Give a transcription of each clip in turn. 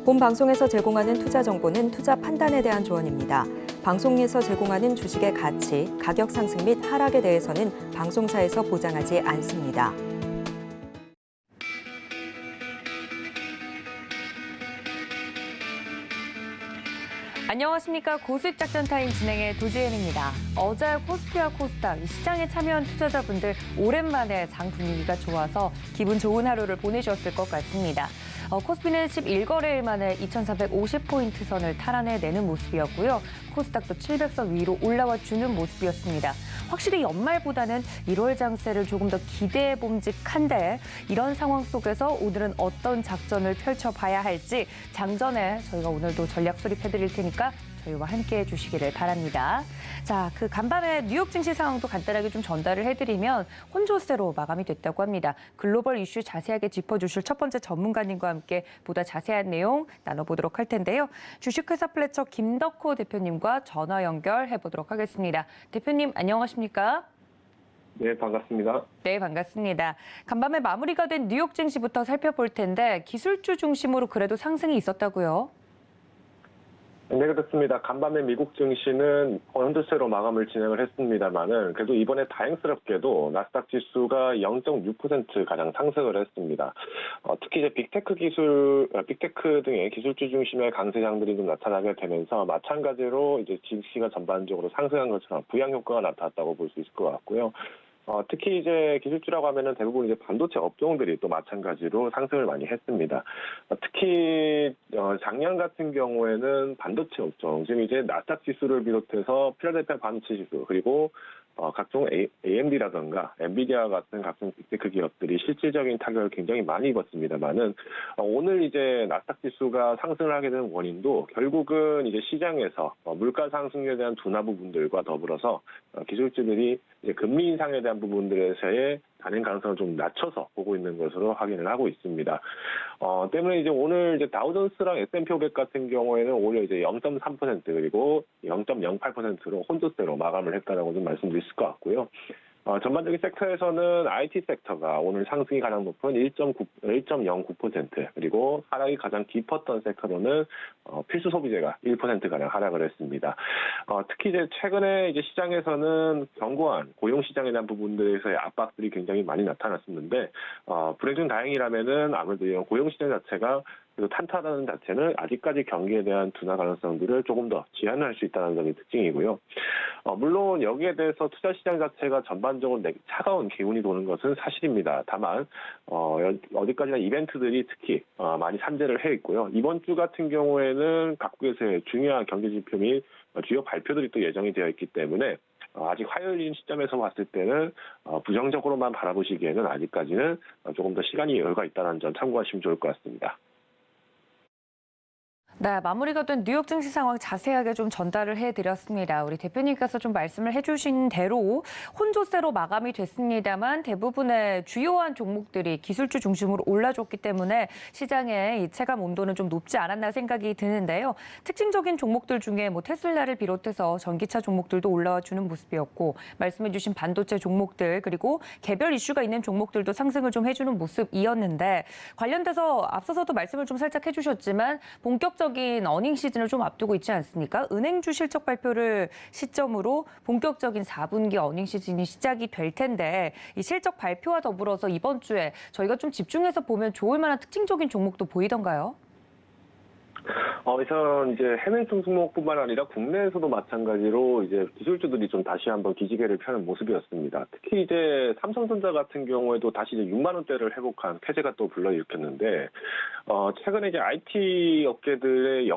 본 방송에서 제공하는 투자 정보는 투자 판단에 대한 조언입니다. 방송에서 제공하는 주식의 가치, 가격 상승 및 하락에 대해서는 방송사에서 보장하지 않습니다. 안녕하십니까. 고수익 작전 타임 진행의 도지은입니다. 어제 코스피와 코스닥 시장에 참여한 투자자분들 오랜만에 장 분위기가 좋아서 기분 좋은 하루를 보내셨을 것 같습니다. 코스피는 11거래일 만에 2,450포인트 선을 탈환해내는 모습이었고요. 코스닥도 700선 위로 올라와 주는 모습이었습니다. 확실히 연말보다는 1월 장세를 조금 더 기대해 봄직한데 이런 상황 속에서 오늘은 어떤 작전을 펼쳐봐야 할지 장전에 저희가 오늘도 전략 수립해드릴 테니까 저희와 함께해 주시기를 바랍니다. 자, 그 간밤에 뉴욕 증시 상황도 간단하게 좀 전달을 해드리면 혼조세로 마감이 됐다고 합니다. 글로벌 이슈 자세하게 짚어주실 첫 번째 전문가님과 함께 보다 자세한 내용 나눠보도록 할 텐데요. 주식회사 플래처 김덕호 대표님과 전화 연결해보도록 하겠습니다. 대표님 안녕하십니까? 네, 반갑습니다. 네, 반갑습니다. 간밤에 마무리가 된 뉴욕 증시부터 살펴볼 텐데 기술주 중심으로 그래도 상승이 있었다고요? 네, 그렇습니다. 간밤에 미국 증시는 혼조세로 마감을 진행을 했습니다만은 그래도 이번에 다행스럽게도 나스닥 지수가 0.6%가량 상승을 했습니다. 특히 이제 빅테크 등의 기술주 중심의 강세장들이 좀 나타나게 되면서 마찬가지로 이제 증시가 전반적으로 상승한 것처럼 부양 효과가 나타났다고 볼 수 있을 것 같고요. 특히 이제 기술주라고 하면은 대부분 이제 반도체 업종들이 또 마찬가지로 상승을 많이 했습니다. 특히 작년 같은 경우에는 반도체 업종, 지금 이제 나스닥 지수를 비롯해서 필라델피아 반도체 지수 그리고 각종 AMD라든가 엔비디아 같은 각종 빅테크 기업들이 실질적인 타격을 굉장히 많이 입었습니다만은 오늘 이제 나스닥 지수가 상승을 하게 된 원인도 결국은 이제 시장에서 물가 상승에 대한 둔화 부분들과 더불어서 기술주들이 이제 금리 인상에 대한 부분들에서의 단행 가능성을 좀 낮춰서 보고 있는 것으로 확인을 하고 있습니다. 때문에 이제 오늘 이제 다우존스랑 S&P 500 같은 경우에는 오히려 이제 0.3% 그리고 0.08%로 혼조세로 마감을 했다라고 좀 말씀드릴 수 있을 것 같고요. 전반적인 섹터에서는 IT 섹터가 오늘 상승이 가장 높은 1.09% 그리고 하락이 가장 깊었던 섹터로는 필수 소비재가 1%가량 하락을 했습니다. 특히 이제 최근에 이제 시장에서는 견고한 고용 시장에 대한 부분들에서의 압박들이 굉장히 많이 나타났었는데 불행 중 다행이라면은 아무래도 이런 고용 시장 자체가 탄탄하다는 자체는 아직까지 경기에 대한 둔화 가능성들을 조금 더 제한을 할 수 있다는 점이 특징이고요. 물론 여기에 대해서 투자 시장 자체가 전반적으로 차가운 기운이 도는 것은 사실입니다. 다만 어디까지나 이벤트들이 특히 많이 산재를 해 있고요. 이번 주 같은 경우에는 각국에서의 중요한 경제 지표 및 주요 발표들이 또 예정이 되어 있기 때문에 아직 화요일인 시점에서 봤을 때는 부정적으로만 바라보시기에는 아직까지는 조금 더 시간이 여유가 있다는 점 참고하시면 좋을 것 같습니다. 네, 마무리가 된 뉴욕 증시 상황 자세하게 좀 전달을 해드렸습니다. 우리 대표님께서 좀 말씀을 해주신 대로 혼조세로 마감이 됐습니다만 대부분의 주요한 종목들이 기술주 중심으로 올라줬기 때문에 시장의 이 체감 온도는 좀 높지 않았나 생각이 드는데요. 특징적인 종목들 중에 뭐 테슬라를 비롯해서 전기차 종목들도 올라와 주는 모습이었고 말씀해주신 반도체 종목들 그리고 개별 이슈가 있는 종목들도 상승을 좀 해주는 모습이었는데 관련돼서 앞서서도 말씀을 좀 살짝 해주셨지만 본격적인 어닝 시즌을 좀 앞두고 있지 않습니까? 은행주 실적 발표를 시점으로 본격적인 4분기 어닝 시즌이 시작이 될 텐데 이 실적 발표와 더불어서 이번 주에 저희가 좀 집중해서 보면 좋을 만한 특징적인 종목도 보이던가요? 우선 이제 해외 종목뿐만 아니라 국내에서도 마찬가지로 이제 기술주들이 좀 다시 한번 기지개를 펴는 모습이었습니다. 특히 이제 삼성전자 같은 경우에도 다시 이제 6만 원대를 회복한 폐재가 또 불러일으켰는데 최근에 이제 IT 업계들의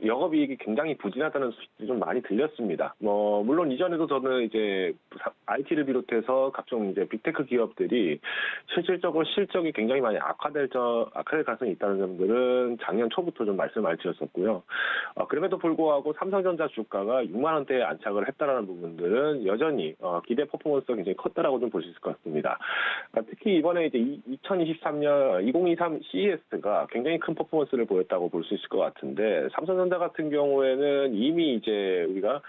영업이익이 굉장히 부진하다는 소식들이 좀 많이 들렸습니다. 물론 이전에도 저는 이제 IT를 비롯해서 각종 이제 빅테크 기업들이 실질적으로 실적이 굉장히 많이 악화될 가능성이 있다는 점들은 작년 초부터 좀 말씀을 드렸었고요. 그럼에도 불구하고 삼성전자 주가가 6만 원대에 안착을 했다라는 부분들은 여전히 기대 퍼포먼스가 굉장히 컸다라고 좀 볼 수 있을 것 같습니다. 특히 이번에 이제 2023년 2023 CES가 굉장히 큰 퍼포먼스를 보였다고 볼 수 있을 것 같은데 삼성전자 같은 경우에는 이미 이제 우리가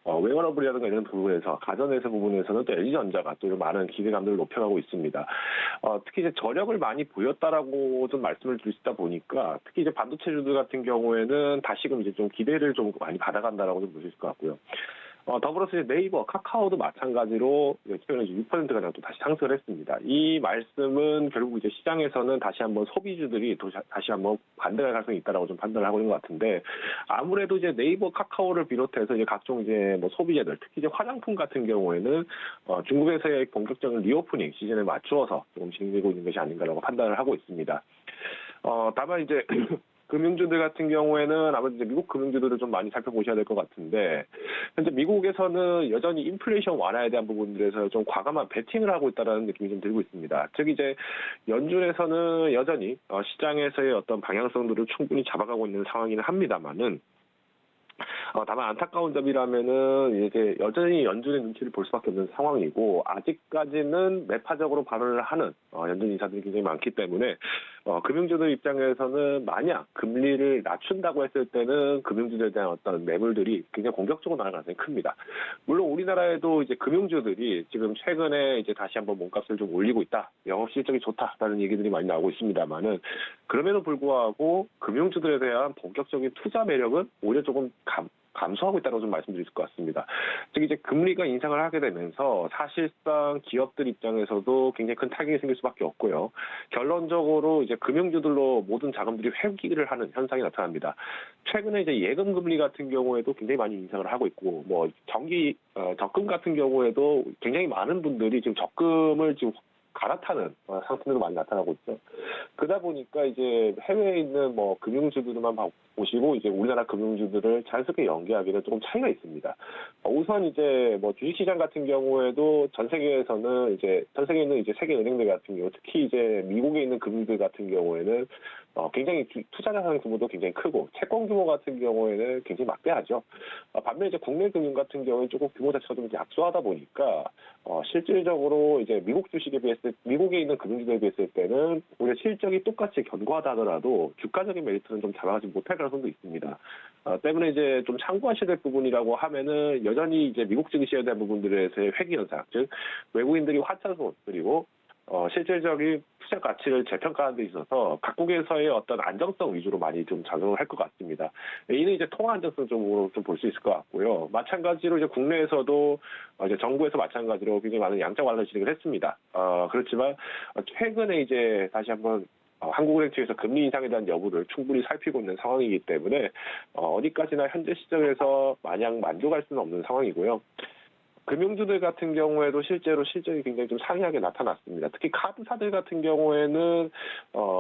웨어러블이라든가 이런 부분에서 가전에서 부분에서는 또 LG전자가 또 많은 기대감들을 높여가고 있습니다. 특히 이제 저력을 많이 보였다라고 좀 말씀을 드리다 보니까 특히 이제 반도체주들 같은 경우에는 다시금 이제 좀 기대를 좀 많이 받아간다라고 좀 볼 수 있을 것 같고요. 더불어서 이제 네이버, 카카오도 마찬가지로 최근에 6%가량 또 다시 상승을 했습니다. 이 말씀은 결국 이제 시장에서는 다시 한번 소비주들이 또 다시 한번 반등할 가능성이 있다라고 좀 판단을 하고 있는 것 같은데 아무래도 이제 네이버, 카카오를 비롯해서 이제 각종 이제 뭐 소비재들, 특히 이제 화장품 같은 경우에는 중국에서의 본격적인 리오프닝 시즌에 맞추어서 조금 진행되고 있는 것이 아닌가라고 판단을 하고 있습니다. 다만 이제 금융주들 같은 경우에는 아무래도 이제 미국 금융주들을 좀 많이 살펴보셔야 될 것 같은데 현재 미국에서는 여전히 인플레이션 완화에 대한 부분들에서 좀 과감한 베팅을 하고 있다는 느낌이 좀 들고 있습니다. 즉 이제 연준에서는 여전히 시장에서의 어떤 방향성들을 충분히 잡아가고 있는 상황이긴 합니다만은 다만 안타까운 점이라면은 이제 여전히 연준의 눈치를 볼 수밖에 없는 상황이고 아직까지는 매파적으로 발언을 하는 연준 인사들이 굉장히 많기 때문에 금융주들 입장에서는 만약 금리를 낮춘다고 했을 때는 금융주들에 대한 어떤 매물들이 굉장히 공격적으로 나갈 가능성이 큽니다. 물론 우리나라에도 이제 금융주들이 지금 최근에 이제 다시 한번 몸값을 좀 올리고 있다, 영업 실적이 좋다라는 얘기들이 많이 나오고 있습니다만은 그럼에도 불구하고 금융주들에 대한 본격적인 투자 매력은 오히려 조금 감소하고 있다고 좀 말씀드릴 것 같습니다. 즉 이제 금리가 인상을 하게 되면서 사실상 기업들 입장에서도 굉장히 큰 타격이 생길 수밖에 없고요. 결론적으로 이제 금융주들로 모든 자금들이 회귀를 하는 현상이 나타납니다. 최근에 이제 예금 금리 같은 경우에도 굉장히 많이 인상을 하고 있고, 뭐 적금 같은 경우에도 굉장히 많은 분들이 지금 적금을 지금 갈아타는 상품들도 많이 나타나고 있죠. 그러다 보니까 이제 해외에 있는 뭐 금융주들만 보시고 이제 우리나라 금융주들을 자연스럽게 연계하기는 조금 차이가 있습니다. 우선 이제 뭐 주식시장 같은 경우에도 전 세계에 있는 이제 세계 은행들 같은 경우, 특히 이제 미국에 있는 금융들 같은 경우에는 굉장히 투자 자산 규모도 굉장히 크고 채권 규모 같은 경우에는 굉장히 막대하죠. 반면 이제 국내 금융 같은 경우는 조금 규모 자체가 좀 약소하다 보니까 실질적으로 이제 미국에 있는 금융주들에 비했을 때는 오히려 실적이 똑같이 견고하다 하더라도 주가적인 메리트는 좀 잡아가지 못할 가능성도 있습니다. 때문에 이제 좀 참고하셔야 될 부분이라고 하면은 여전히 이제 미국 증시에 대한 부분들에서의 회귀 현상, 즉 외국인들이 화차손 그리고 실질적인 투자 가치를 재평가하는 데 있어서 각국에서의 어떤 안정성 위주로 많이 좀 작용을 할 것 같습니다. 이는 이제 통화 안정성 쪽으로 좀 볼 수 있을 것 같고요. 마찬가지로 이제 국내에서도 이제 정부에서 마찬가지로 굉장히 많은 양적 완화를 진행을 했습니다. 그렇지만 최근에 이제 다시 한번 한국은행 측에서 금리 인상에 대한 여부를 충분히 살피고 있는 상황이기 때문에 어디까지나 현재 시점에서 마냥 만족할 수는 없는 상황이고요. 금융주들 같은 경우에도 실제로 실적이 굉장히 좀 상이하게 나타났습니다. 특히 카드사들 같은 경우에는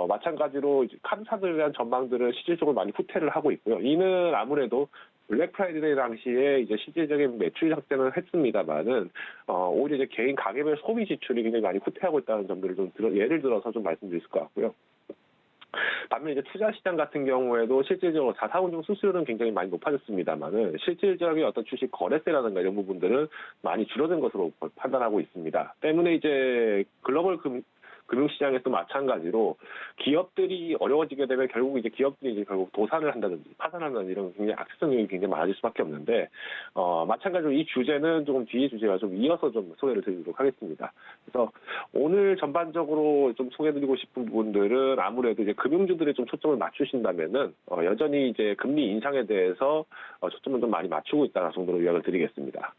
마찬가지로 카드사들에 대한 전망들을 실질적으로 많이 후퇴를 하고 있고요. 이는 아무래도 블랙 프라이데이 당시에 이제 실질적인 매출 확대는 했습니다만은 오히려 이제 개인 가계별 소비 지출이 굉장히 많이 후퇴하고 있다는 점들을 좀 예를 들어서 좀 말씀드릴 것 같고요. 반면 이제 투자 시장 같은 경우에도 실질적으로 자사운용 수수료는 굉장히 많이 높아졌습니다만은 실질적인 어떤 주식 거래세라든가 이런 부분들은 많이 줄어든 것으로 판단하고 있습니다. 때문에 이제 글로벌 금융시장에도 마찬가지로 기업들이 어려워지게 되면 결국 이제 기업들이 이제 결국 도산을 한다든지 파산한다든지 이런 굉장히 악순환이 굉장히 많아질 수밖에 없는데 마찬가지로 이 주제는 조금 뒤에 주제가 좀 이어서 좀 소개를 드리도록 하겠습니다. 그래서 오늘 전반적으로 좀 소개드리고 싶은 부분들은 아무래도 이제 금융주들에 좀 초점을 맞추신다면은 여전히 이제 금리 인상에 대해서 초점을 좀 많이 맞추고 있다는 정도로 요약을 드리겠습니다.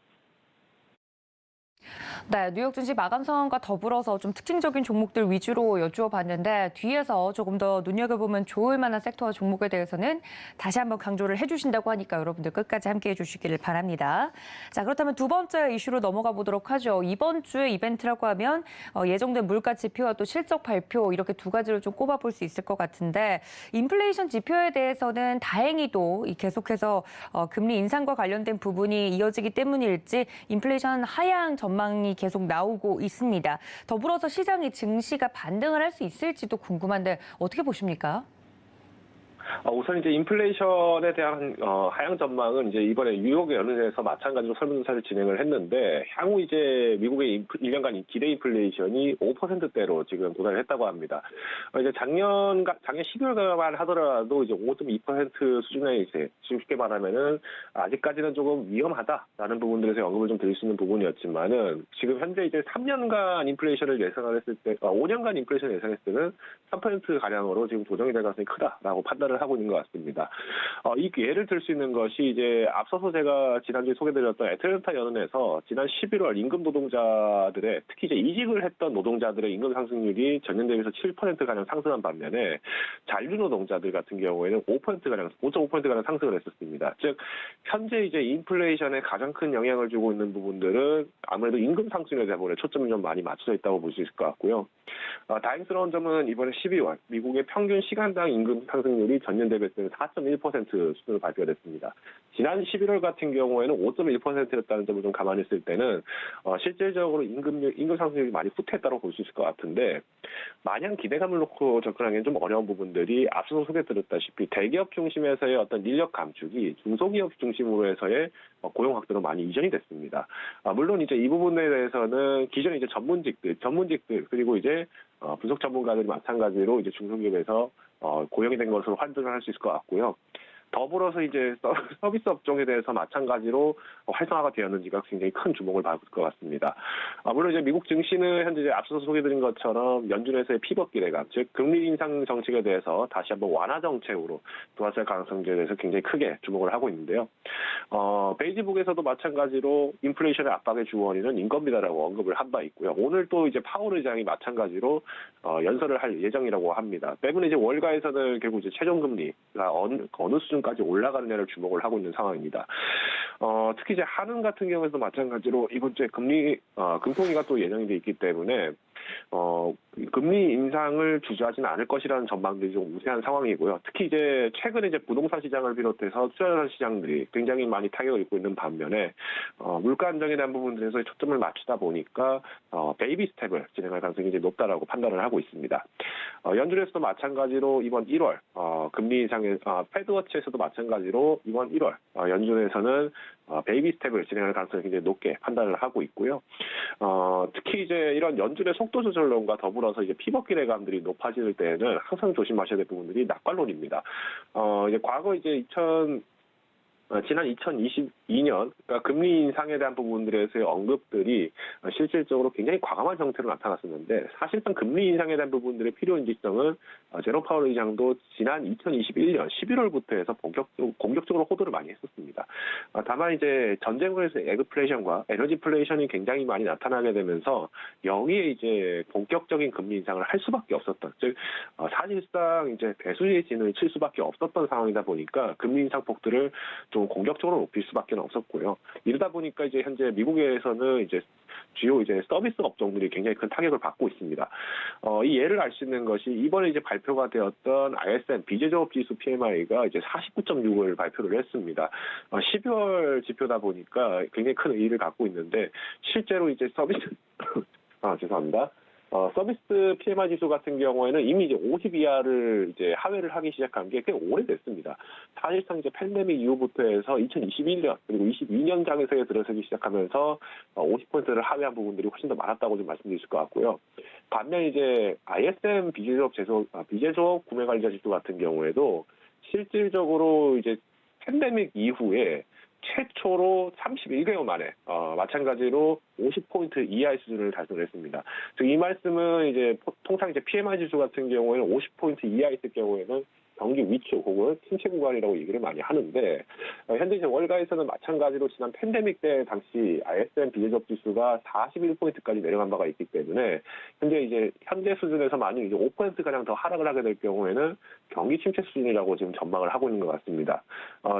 네, 뉴욕 증시 마감 상황과 더불어서 좀 특징적인 종목들 위주로 여쭈어 봤는데 뒤에서 조금 더 눈여겨보면 좋을 만한 섹터와 종목에 대해서는 다시 한번 강조를 해주신다고 하니까 여러분들 끝까지 함께해 주시기를 바랍니다. 자, 그렇다면 두 번째 이슈로 넘어가 보도록 하죠. 이번 주의 이벤트라고 하면 예정된 물가 지표와 또 실적 발표 이렇게 두 가지를 좀 꼽아볼 수 있을 것 같은데 인플레이션 지표에 대해서는 다행히도 계속해서 금리 인상과 관련된 부분이 이어지기 때문일지 인플레이션 하향 전망이 계속 나오고 있습니다. 더불어서 시장이 증시가 반등을 할 수 있을지도 궁금한데 어떻게 보십니까? 우선 이제 인플레이션에 대한 하향 전망은 이제 이번에 뉴욕의 연은에서 마찬가지로 설문조사를 진행을 했는데 향후 이제 미국의 1년간 기대 인플레이션이 5%대로 지금 도달을 했다고 합니다. 이제 작년 12월만 하더라도 이제 5.2% 수준에 이제 쉽게 말하면은 아직까지는 조금 위험하다라는 부분들에서 언급을 좀 드릴 수 있는 부분이었지만은 지금 현재 이제 3년간 인플레이션을 예상을 했을 때, 5년간 인플레이션을 예상했을 때는 3% 가량으로 지금 조정이 될 가능성이 크다라고 판단을 하고 있는 것 같습니다. 이 예를 들 수 있는 것이 이제 앞서서 제가 지난주에 소개드렸던 애틀랜타 연은에서 지난 11월 임금 노동자들의 특히 이제 이직을 했던 노동자들의 임금 상승률이 전년 대비해서 7% 가량 상승한 반면에 잔류 노동자들 같은 경우에는 5% 가량 상승을 했었습니다. 즉 현재 이제 인플레이션에 가장 큰 영향을 주고 있는 부분들은 아무래도 임금 상승에 대한 부분에 초점이 좀 많이 맞춰져 있다고 볼 수 있을 것 같고요. 다행스러운 점은 이번에 12월 미국의 평균 시간당 임금 상승률이 전년 대비했을 때는 4.1% 수준으로 발표가 됐습니다. 지난 11월 같은 경우에는 5.1%였다는 점을 좀 감안했을 때는 실질적으로 임금 상승률이 많이 후퇴했다고 볼 수 있을 것 같은데 마냥 기대감을 놓고 접근하기는 좀 어려운 부분들이 앞서서 소개드렸다시피 대기업 중심에서의 어떤 인력 감축이 중소기업 중심으로 해서의 고용 확대로 많이 이전이 됐습니다. 물론 이제 이 부분에 대해서는 기존에 이제 전문직들 그리고 이제 분석 전문가들이 마찬가지로 이제 중소기업에서 고용이 된 것으로 환전을 할 수 있을 것 같고요. 더불어서 이제 서비스 업종에 대해서 마찬가지로 활성화가 되었는지가 굉장히 큰 주목을 받을 것 같습니다. 물론 이제 미국 증시는 현재 이제 앞서서 소개드린 것처럼 연준에서의 피벗 기대감, 즉 금리 인상 정책에 대해서 다시 한번 완화 정책으로 도화살 가능성에 대해서 굉장히 크게 주목을 하고 있는데요. 베이지북에서도 마찬가지로 인플레이션의 압박의 주원인은 인건비다라고 언급을 한 바 있고요. 오늘 또 이제 파월 의장이 마찬가지로 연설을 할 예정이라고 합니다. 때문에 이제 월가에서는 결국 이제 최종 금리가 어느 수준까지 올라가느냐를 주목을 하고 있는 상황입니다. 특히 이제 한은 같은 경우에도 마찬가지로 이번 주에 금통위가 또 예정이 돼 있기 때문에 금리 인상을 주저하지는 않을 것이라는 전망들이 좀 우세한 상황이고요. 특히 이제 최근에 이제 부동산 시장을 비롯해서 투자자산 시장들이 굉장히 많이 타격을 입고 있는 반면에 물가 안정에 대한 부분들에서 초점을 맞추다 보니까 베이비 스텝을 진행할 가능성이 이제 높다라고 판단을 하고 있습니다. 연준에서도 마찬가지로 이번 1월 금리 인상에 패드워치에서도 마찬가지로 이번 1월 연준에서는 베이비 스텝을 진행할 가능성이 굉장히 높게 판단을 하고 있고요. 특히 이제 이런 연준의 속도 조절론과 더불어서 이제 피벗 기대감들이 높아질 때에는 항상 조심하셔야 될 부분들이 낙관론입니다. 이제 과거 이제 지난 2022년, 그러니까 금리 인상에 대한 부분들에서의 언급들이 실질적으로 굉장히 과감한 형태로 나타났었는데, 사실상 금리 인상에 대한 부분들의 필요인지성은 제롬 파월 의장도 지난 2021년 11월부터 해서 공격적으로 호도를 많이 했었습니다. 다만 이제 전쟁으로 해서 에그플레이션과 에너지플레이션이 굉장히 많이 나타나게 되면서 여기에 이제 본격적인 금리 인상을 할 수밖에 없었던, 즉 사실상 이제 배수의 진을 칠 수밖에 없었던 상황이다 보니까 금리 인상 폭들을 좀 공격적으로 높일 수밖에 없었고요. 이러다 보니까 이제 현재 미국에서는 이제 주요 이제 서비스 업종들이 굉장히 큰 타격을 받고 있습니다. 이 예를 알 수 있는 것이 이번에 이제 발표가 되었던 ISM 비제조업 지수 PMI가 이제 49.6을 발표를 했습니다. 12월 지표다 보니까 굉장히 큰 의의를 갖고 있는데 실제로 이제 서비스 PMI 지수 같은 경우에는 이미 이제 50 이하를 이제 하회를 하기 시작한 게 꽤 오래됐습니다. 사실상 이제 팬데믹 이후부터 해서 2021년 그리고 22년 장에서에 들어서기 시작하면서 50%를 하회한 부분들이 훨씬 더 많았다고 좀 말씀드릴 수 있을 것 같고요. 반면 이제 ISM 비제조업 구매 관리자 지수 같은 경우에도 실질적으로 이제 팬데믹 이후에 최초로 31개월 만에 마찬가지로 50포인트 이하의 수준을 달성을 했습니다. 즉 이 말씀은 이제 통상 이제 PMI 지수 같은 경우에는 50포인트 이하 있을 경우에는 경기 위축 혹은 침체 구간이라고 얘기를 많이 하는데 현재 이제 월가에서는 마찬가지로 지난 팬데믹 때 당시 ISM 비제조업 지수가 41포인트까지 내려간 바가 있기 때문에 현재 수준에서 만약 이제 5% 가량 더 하락을 하게 될 경우에는 경기 침체 수준이라고 지금 전망을 하고 있는 것 같습니다.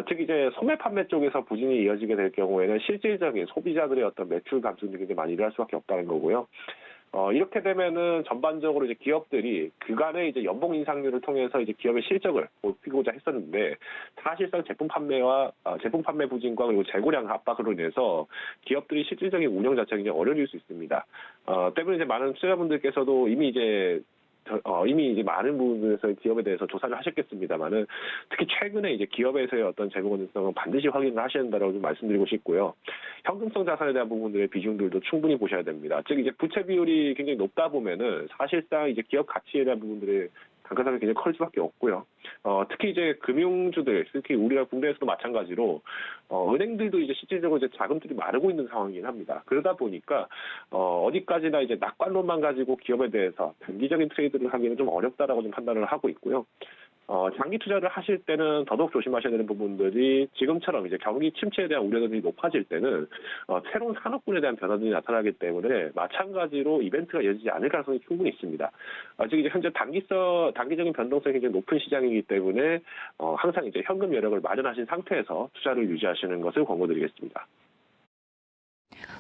즉 이제 소매 판매 쪽에서 부진이 이어지게 될 경우에는 실질적인 소비자들의 어떤 매출 감소들이 굉장히 많이 일어날 수밖에 없다는 거고요. 이렇게 되면은 전반적으로 이제 기업들이 그간의 이제 연봉 인상률을 통해서 이제 기업의 실적을 높이고자 했었는데 사실상 제품 판매 부진과 그리고 재고량 압박으로 인해서 기업들이 실질적인 운영 자체가 굉장히 어려질 수 있습니다. 때문에 이제 많은 투자자분들께서도 이미 이제 이미 이제 많은 부분에서 기업에 대해서 조사를 하셨겠습니다만은 특히 최근에 이제 기업에서의 어떤 재무 건전성은 반드시 확인을 하셔야 된다고 좀 말씀드리고 싶고요. 현금성 자산에 대한 부분들의 비중들도 충분히 보셔야 됩니다. 즉 이제 부채 비율이 굉장히 높다 보면은 사실상 이제 기업 가치에 대한 부분들의 단가상이 굉장히 클 수밖에 없고요. 특히 이제 금융주들, 특히 우리가 국내에서도 마찬가지로 은행들도 이제 실질적으로 이제 자금들이 마르고 있는 상황이긴 합니다. 그러다 보니까 어디까지나 이제 낙관론만 가지고 기업에 대해서 단기적인 트레이드를 하기는 좀 어렵다라고 좀 판단을 하고 있고요. 장기 투자를 하실 때는 더더욱 조심하셔야 되는 부분들이 지금처럼 이제 경기 침체에 대한 우려들이 높아질 때는 새로운 산업군에 대한 변화들이 나타나기 때문에 마찬가지로 이벤트가 이어지지 않을 가능성이 충분히 있습니다. 즉 이제 현재 단기적인 변동성이 굉장히 높은 시장이기 때문에 항상 이제 현금 여력을 마련하신 상태에서 투자를 유지하시는 것을 권고드리겠습니다.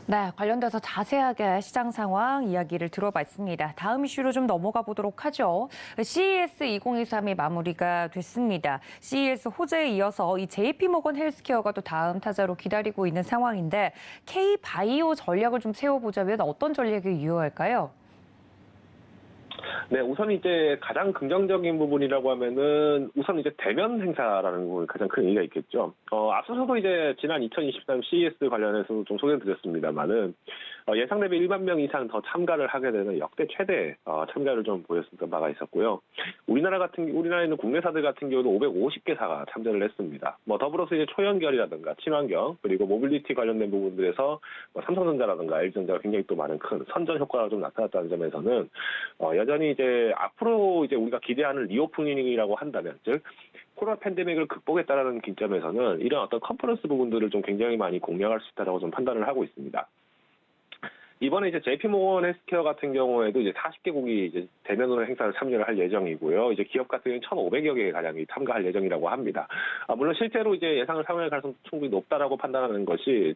네, 관련돼서 자세하게 시장 상황 이야기를 들어봤습니다. 다음 이슈로 좀 넘어가 보도록 하죠. CES 2023이 마무리가 됐습니다. CES 호재에 이어서 이 JP모건 헬스케어가 또 다음 타자로 기다리고 있는 상황인데 K-바이오 전략을 좀 세워보자면 어떤 전략이 유효할까요? 네, 우선 이제 가장 긍정적인 부분이라고 하면은 우선 이제 대면 행사라는 부분이 가장 큰 의미가 있겠죠. 앞서서도 이제 지난 2023 CES 관련해서 좀 소개를 드렸습니다만은 예상 대비 1만 명 이상 더 참가를 하게 되는 역대 최대 참가를 좀 보였었던 바가 있었고요. 우리나라에는 국내사들 같은 경우도 550개사가 참여를 했습니다. 더불어서 이제 초연결이라든가 친환경 그리고 모빌리티 관련된 부분들에서 삼성전자라든가 LG전자가 굉장히 또 많은 큰 선전 효과가 좀 나타났다는 점에서는 여전히 이제 앞으로 이제 우리가 기대하는 리오프닝이라고 한다면 즉 코로나 팬데믹을 극복했다라는 기점에서는 이런 어떤 컨퍼런스 부분들을 좀 굉장히 많이 공략할 수 있다라고 좀 판단을 하고 있습니다. 이번에 이제 JP모건 헬스케어 같은 경우에도 이제 40개국이 이제 대면으로 행사를 참여를 할 예정이고요. 이제 기업 같은 경우는 1,500여 개 가량이 참가할 예정이라고 합니다. 물론 실제로 이제 예상을 상회할 가능성이 충분히 높다라고 판단하는 것이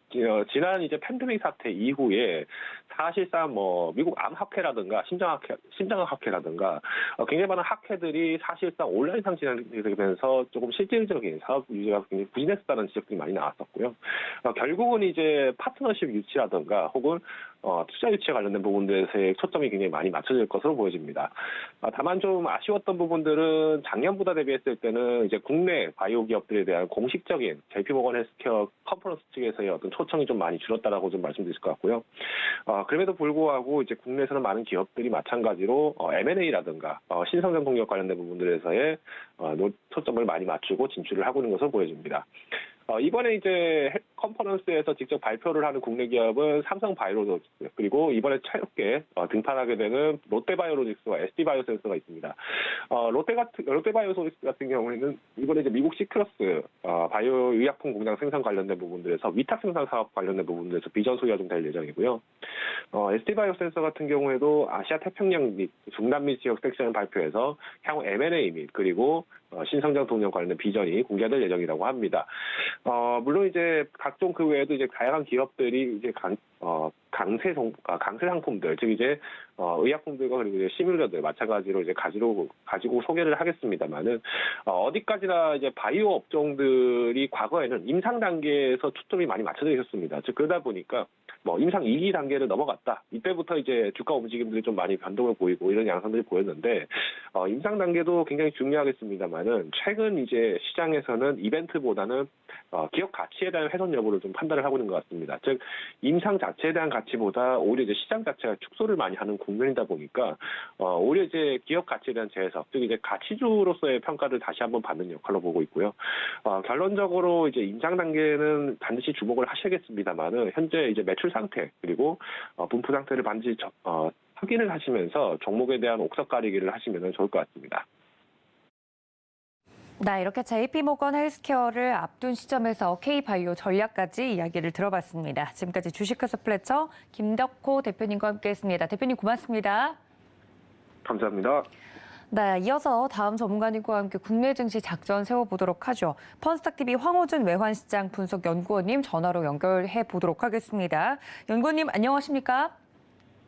지난 이제 팬데믹 사태 이후에 사실상 미국 암학회라든가 심장학회라든가 굉장히 많은 학회들이 사실상 온라인상 진행되면서 조금 실질적인 사업 유지가 굉장히 부진했다는 지적들이 많이 나왔었고요. 결국은 이제 파트너십 유치라든가 혹은 투자 유치에 관련된 부분들에서의 초점이 굉장히 많이 맞춰질 것으로 보여집니다. 다만 좀 아쉬웠던 부분들은 작년보다 대비했을 때는 이제 국내 바이오 기업들에 대한 공식적인 JP모건 헬스케어 컨퍼런스 측에서의 어떤 초청이 좀 많이 줄었다라고 좀 말씀드릴 것 같고요. 그럼에도 불구하고 이제 국내에서는 많은 기업들이 마찬가지로 M&A라든가 신성장 동력 관련된 부분들에서의 초점을 많이 맞추고 진출을 하고 있는 것으로 보여집니다. 이번에 이제 컨퍼런스에서 직접 발표를 하는 국내 기업은 삼성바이오로직스 그리고 이번에 새롭게 등판하게 되는 롯데바이오로직스와 SD바이오센서가 있습니다. 롯데바이오로직스 같은 경우에는 이번에 이제 미국 시크러스 바이오 의약품 공장 생산 관련된 부분들에서 위탁 생산 사업 관련된 부분들에서 비전 소유가 좀 될 예정이고요. SD바이오센서 같은 경우에도 아시아 태평양 및 중남미 지역 섹션을 발표해서 향후 M&A 및 그리고 신성장 동력 관련된 비전이 공개될 예정이라고 합니다. 물론 이제 각종 그 외에도 이제 다양한 기업들이 이제 강세 상품들, 즉 이제 의약품들과 그리고 이제 시뮬러들 마찬가지로 이제 가지고 소개를 하겠습니다만은 어디까지나 이제 바이오 업종들이 과거에는 임상 단계에서 초점이 많이 맞춰져 있었습니다. 즉 그러다 보니까 임상 2기 단계를 넘어갔다. 이때부터 이제 주가 움직임들이 좀 많이 변동을 보이고 이런 양상들이 보였는데 임상 단계도 굉장히 중요하겠습니다만은 최근 이제 시장에서는 이벤트보다는 기업 가치에 대한 훼손 여부를 좀 판단을 하고 있는 것 같습니다. 즉 임상 자체에 대한 가치보다 오히려 이제 시장 자체가 축소를 많이 하는 국면이다 보니까 오히려 이제 기업 가치에 대한 재해석, 즉 이제 가치주로서의 평가를 다시 한번 받는 역할로 보고 있고요. 결론적으로 이제 임상 단계는 반드시 주목을 하셔야겠습니다만은 현재 이제 매출 상태 그리고 분포 상태를 반드시 확인을 하시면서 종목에 대한 옥석 가리기를 하시면 좋을 것 같습니다. 네, 이렇게 JP모건 헬스케어를 앞둔 시점에서 K바이오 전략까지 이야기를 들어봤습니다. 지금까지 주식회사 플래처 김덕호 대표님과 함께했습니다. 대표님 고맙습니다. 감사합니다. 네, 이어서 다음 전문가님과 함께 국내 증시 작전 세워보도록 하죠. 펀스탁TV 황호준 외환시장 분석연구원님 전화로 연결해 보도록 하겠습니다. 연구원님 안녕하십니까?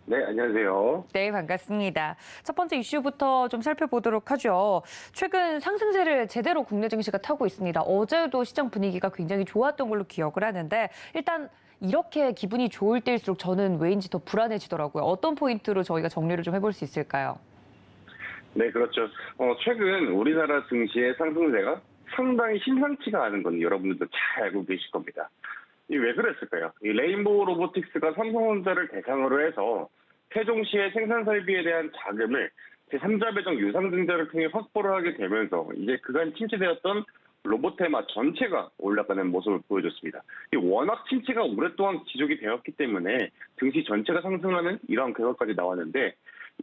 네, 안녕하세요. 네, 반갑습니다. 첫 번째 이슈부터 좀 살펴보도록 하죠. 최근 상승세를 제대로 국내 증시가 타고 있습니다. 어제도 시장 분위기가 굉장히 좋았던 걸로 기억을 하는데 일단 이렇게 기분이 좋을 때일수록 저는 왜인지 더 불안해지더라고요. 어떤 포인트로 저희가 정리를 좀 해볼 수 있을까요? 네, 그렇죠. 최근 우리나라 증시의 상승세가 상당히 심상치가 않은 건 여러분들도 잘 알고 계실 겁니다. 이 왜 그랬을까요? 이 레인보우 로보틱스가 삼성전자를 대상으로 해서 세종시의 생산 설비에 대한 자금을 제3자 배정 유상증자를 통해 확보를 하게 되면서 이제 그간 침체되었던 로보테마 전체가 올라가는 모습을 보여줬습니다. 워낙 침체가 오랫동안 지속이 되었기 때문에 증시 전체가 상승하는 이러한 결과까지 나왔는데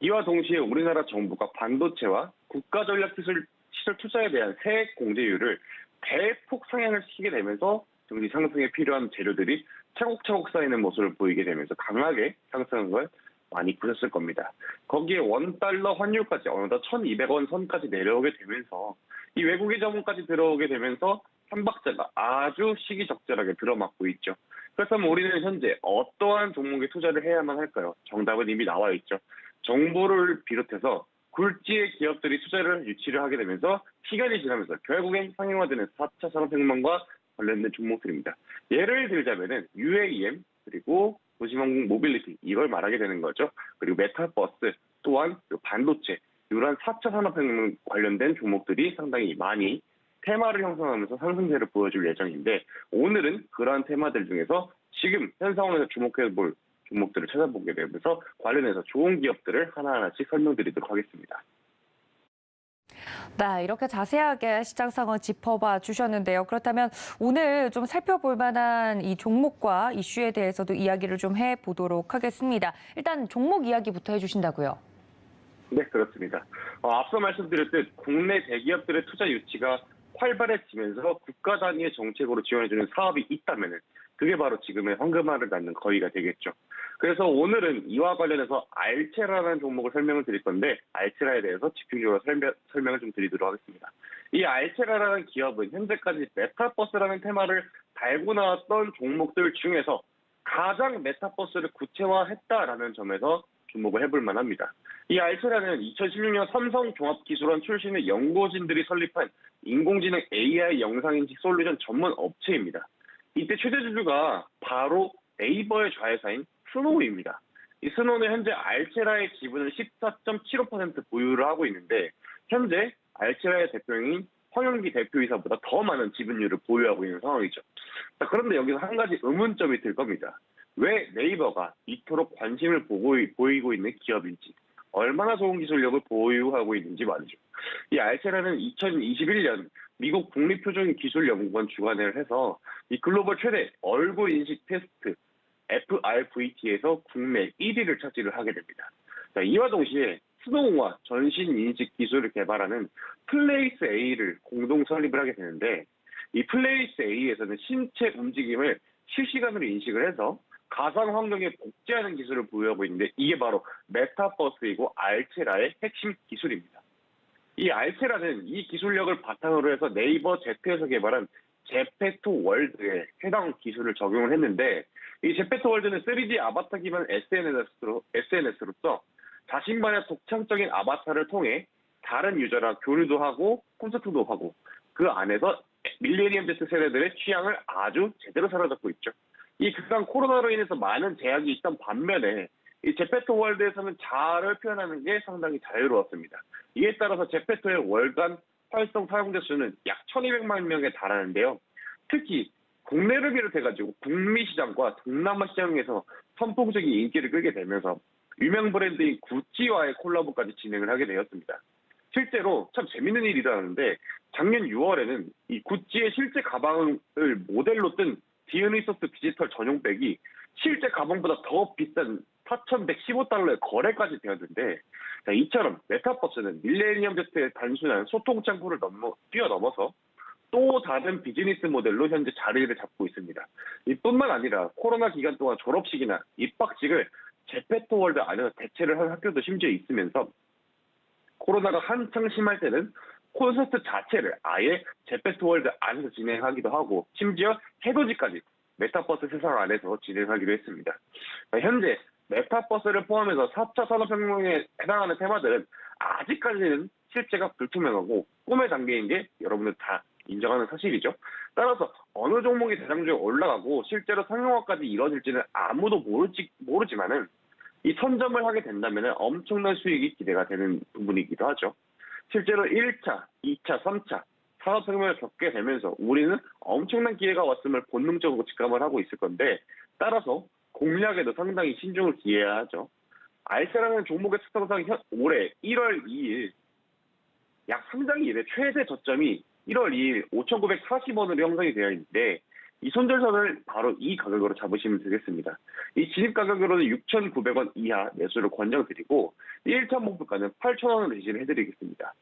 이와 동시에 우리나라 정부가 반도체와 국가전략기술 시설 투자에 대한 세액 공제율을 대폭 상향을 시키게 되면서 증시 상승에 필요한 재료들이 차곡차곡 쌓이는 모습을 보이게 되면서 강하게 상승한 걸 많이 보셨을 겁니다. 거기에 원달러 환율까지 어느덧 1,200원 선까지 내려오게 되면서 이 외국인 자본까지 들어오게 되면서 삼박자가 아주 시기적절하게 들어맞고 있죠. 그렇다면 우리는 현재 어떠한 종목에 투자를 해야만 할까요? 정답은 이미 나와 있죠. 정부를 비롯해서 굴지의 기업들이 투자를 유치를 하게 되면서 시간이 지나면서 결국엔 상용화되는 4차 산업혁명과 관련된 종목들입니다. 예를 들자면은 UAM 그리고 도시항공 모빌리티 이걸 말하게 되는 거죠. 그리고 메타버스 또한 반도체 이러한 4차 산업혁명 관련된 종목들이 상당히 많이 테마를 형성하면서 상승세를 보여줄 예정인데 오늘은 그러한 테마들 중에서 지금 현 상황에서 주목해볼 종목들을 찾아보게 되면서 관련해서 좋은 기업들을 하나하나씩 설명드리도록 하겠습니다. 네, 이렇게 자세하게 시장 상황 짚어봐 주셨는데요. 그렇다면 오늘 좀 살펴볼 만한 이 종목과 이슈에 대해서도 이야기를 좀 해보도록 하겠습니다. 일단 종목 이야기부터 해주신다고요. 네, 그렇습니다. 앞서 말씀드렸듯 국내 대기업들의 투자 유치가 활발해지면서 국가 단위의 정책으로 지원해주는 사업이 있다면 그게 바로 지금의 황금알을 낳는 거위가 되겠죠. 그래서 오늘은 이와 관련해서 알체라는 종목을 설명을 드릴 건데 알체라에 대해서 집중적으로 설명을 좀 드리도록 하겠습니다. 이 알체라라는 기업은 현재까지 메타버스라는 테마를 달고 나왔던 종목들 중에서 가장 메타버스를 구체화했다라는 점에서 주목을 해볼 만합니다. 이 알체라는 2016년 삼성종합기술원 출신의 연구진들이 설립한 인공지능 AI 영상인식 솔루션 전문 업체입니다. 이때 최대주주가 바로 네이버의 좌회사인 스노우입니다. 이 스노우는 현재 알체라의 지분을 14.75% 보유를 하고 있는데 현재 알체라의 대표인 황영기 대표이사보다 더 많은 지분율을 보유하고 있는 상황이죠. 자, 그런데 여기서 한 가지 의문점이 들 겁니다. 왜 네이버가 이토록 관심을 보이고 있는 기업인지 얼마나 좋은 기술력을 보유하고 있는지 말이죠. 이 알체라는 2021년 미국 국립표준기술연구원 주관을 해서 이 글로벌 최대 얼굴 인식 테스트 FRVT에서 국내 1위를 차지를 하게 됩니다. 자, 이와 동시에 스노우와 전신 인식 기술을 개발하는 플레이스 A를 공동 설립을 하게 되는데 이 플레이스 A에서는 신체 움직임을 실시간으로 인식을 해서 가상 환경에 복제하는 기술을 보유하고 있는데 이게 바로 메타버스이고 알체라의 핵심 기술입니다. 이 알체라는 이 기술력을 바탕으로 해서 네이버 Z에서 개발한 제페토 월드에 해당 기술을 적용을 했는데 이 제페토 월드는 3D 아바타 기반 SNS로서 자신만의 독창적인 아바타를 통해 다른 유저랑 교류도 하고 콘서트도 하고 그 안에서 밀레니엄 Z 세대들의 취향을 아주 제대로 사로잡고 있죠. 이 그간 코로나로 인해서 많은 제약이 있던 반면에 이 제페토 월드에서는 자아를 표현하는 게 상당히 자유로웠습니다. 이에 따라서 제페토의 월간 활성 사용자 수는 약 1,200만 명에 달하는데요. 특히 국내를 비롯해가지고 북미 시장과 동남아 시장에서 선풍적인 인기를 끌게 되면서 유명 브랜드인 구찌와의 콜라보까지 진행을 하게 되었습니다. 실제로 참 재밌는 일이 일어났는데 작년 6월에는 이 구찌의 실제 가방을 모델로 뜬 디오니소스 디지털 전용백이 실제 가방보다 더 비싼 4,115달러의 거래까지 되었는데 자, 이처럼 메타버스는 밀레니엄 Z의 단순한 소통 창구를 뛰어넘어서 또 다른 비즈니스 모델로 현재 자리를 잡고 있습니다. 이뿐만 아니라 코로나 기간 동안 졸업식이나 입학식을 제페토 월드 안에서 대체를 한 학교도 심지어 있으면서 코로나가 한창 심할 때는 콘서트 자체를 아예 제페토 월드 안에서 진행하기도 하고 심지어 해돋이까지 메타버스 세상 안에서 진행하기도 했습니다. 현재 메타버스를 포함해서 4차 산업혁명에 해당하는 테마들은 아직까지는 실제가 불투명하고 꿈의 단계인 게 여러분들 다 인정하는 사실이죠. 따라서 어느 종목이 대장주에 올라가고 실제로 상용화까지 이뤄질지는 아무도 모르지만은 이 선점을 하게 된다면 엄청난 수익이 기대가 되는 부분이기도 하죠. 실제로 1차, 2차, 3차 산업혁명을 겪게 되면서 우리는 엄청난 기회가 왔음을 본능적으로 직감을 하고 있을 건데 따라서 공략에도 상당히 신중을 기해야 하죠. 알세라는 종목의 특성상 올해 1월 2일 약 상장 이래 최대 저점이 1월 2일 5,940원으로 형성이 되어 있는데 이 손절선을 바로 이 가격으로 잡으시면 되겠습니다. 이 진입 가격으로는 6,900원 이하 매수를 권장드리고 1차 목표가는 8,000원으로 제시를 해드리겠습니다.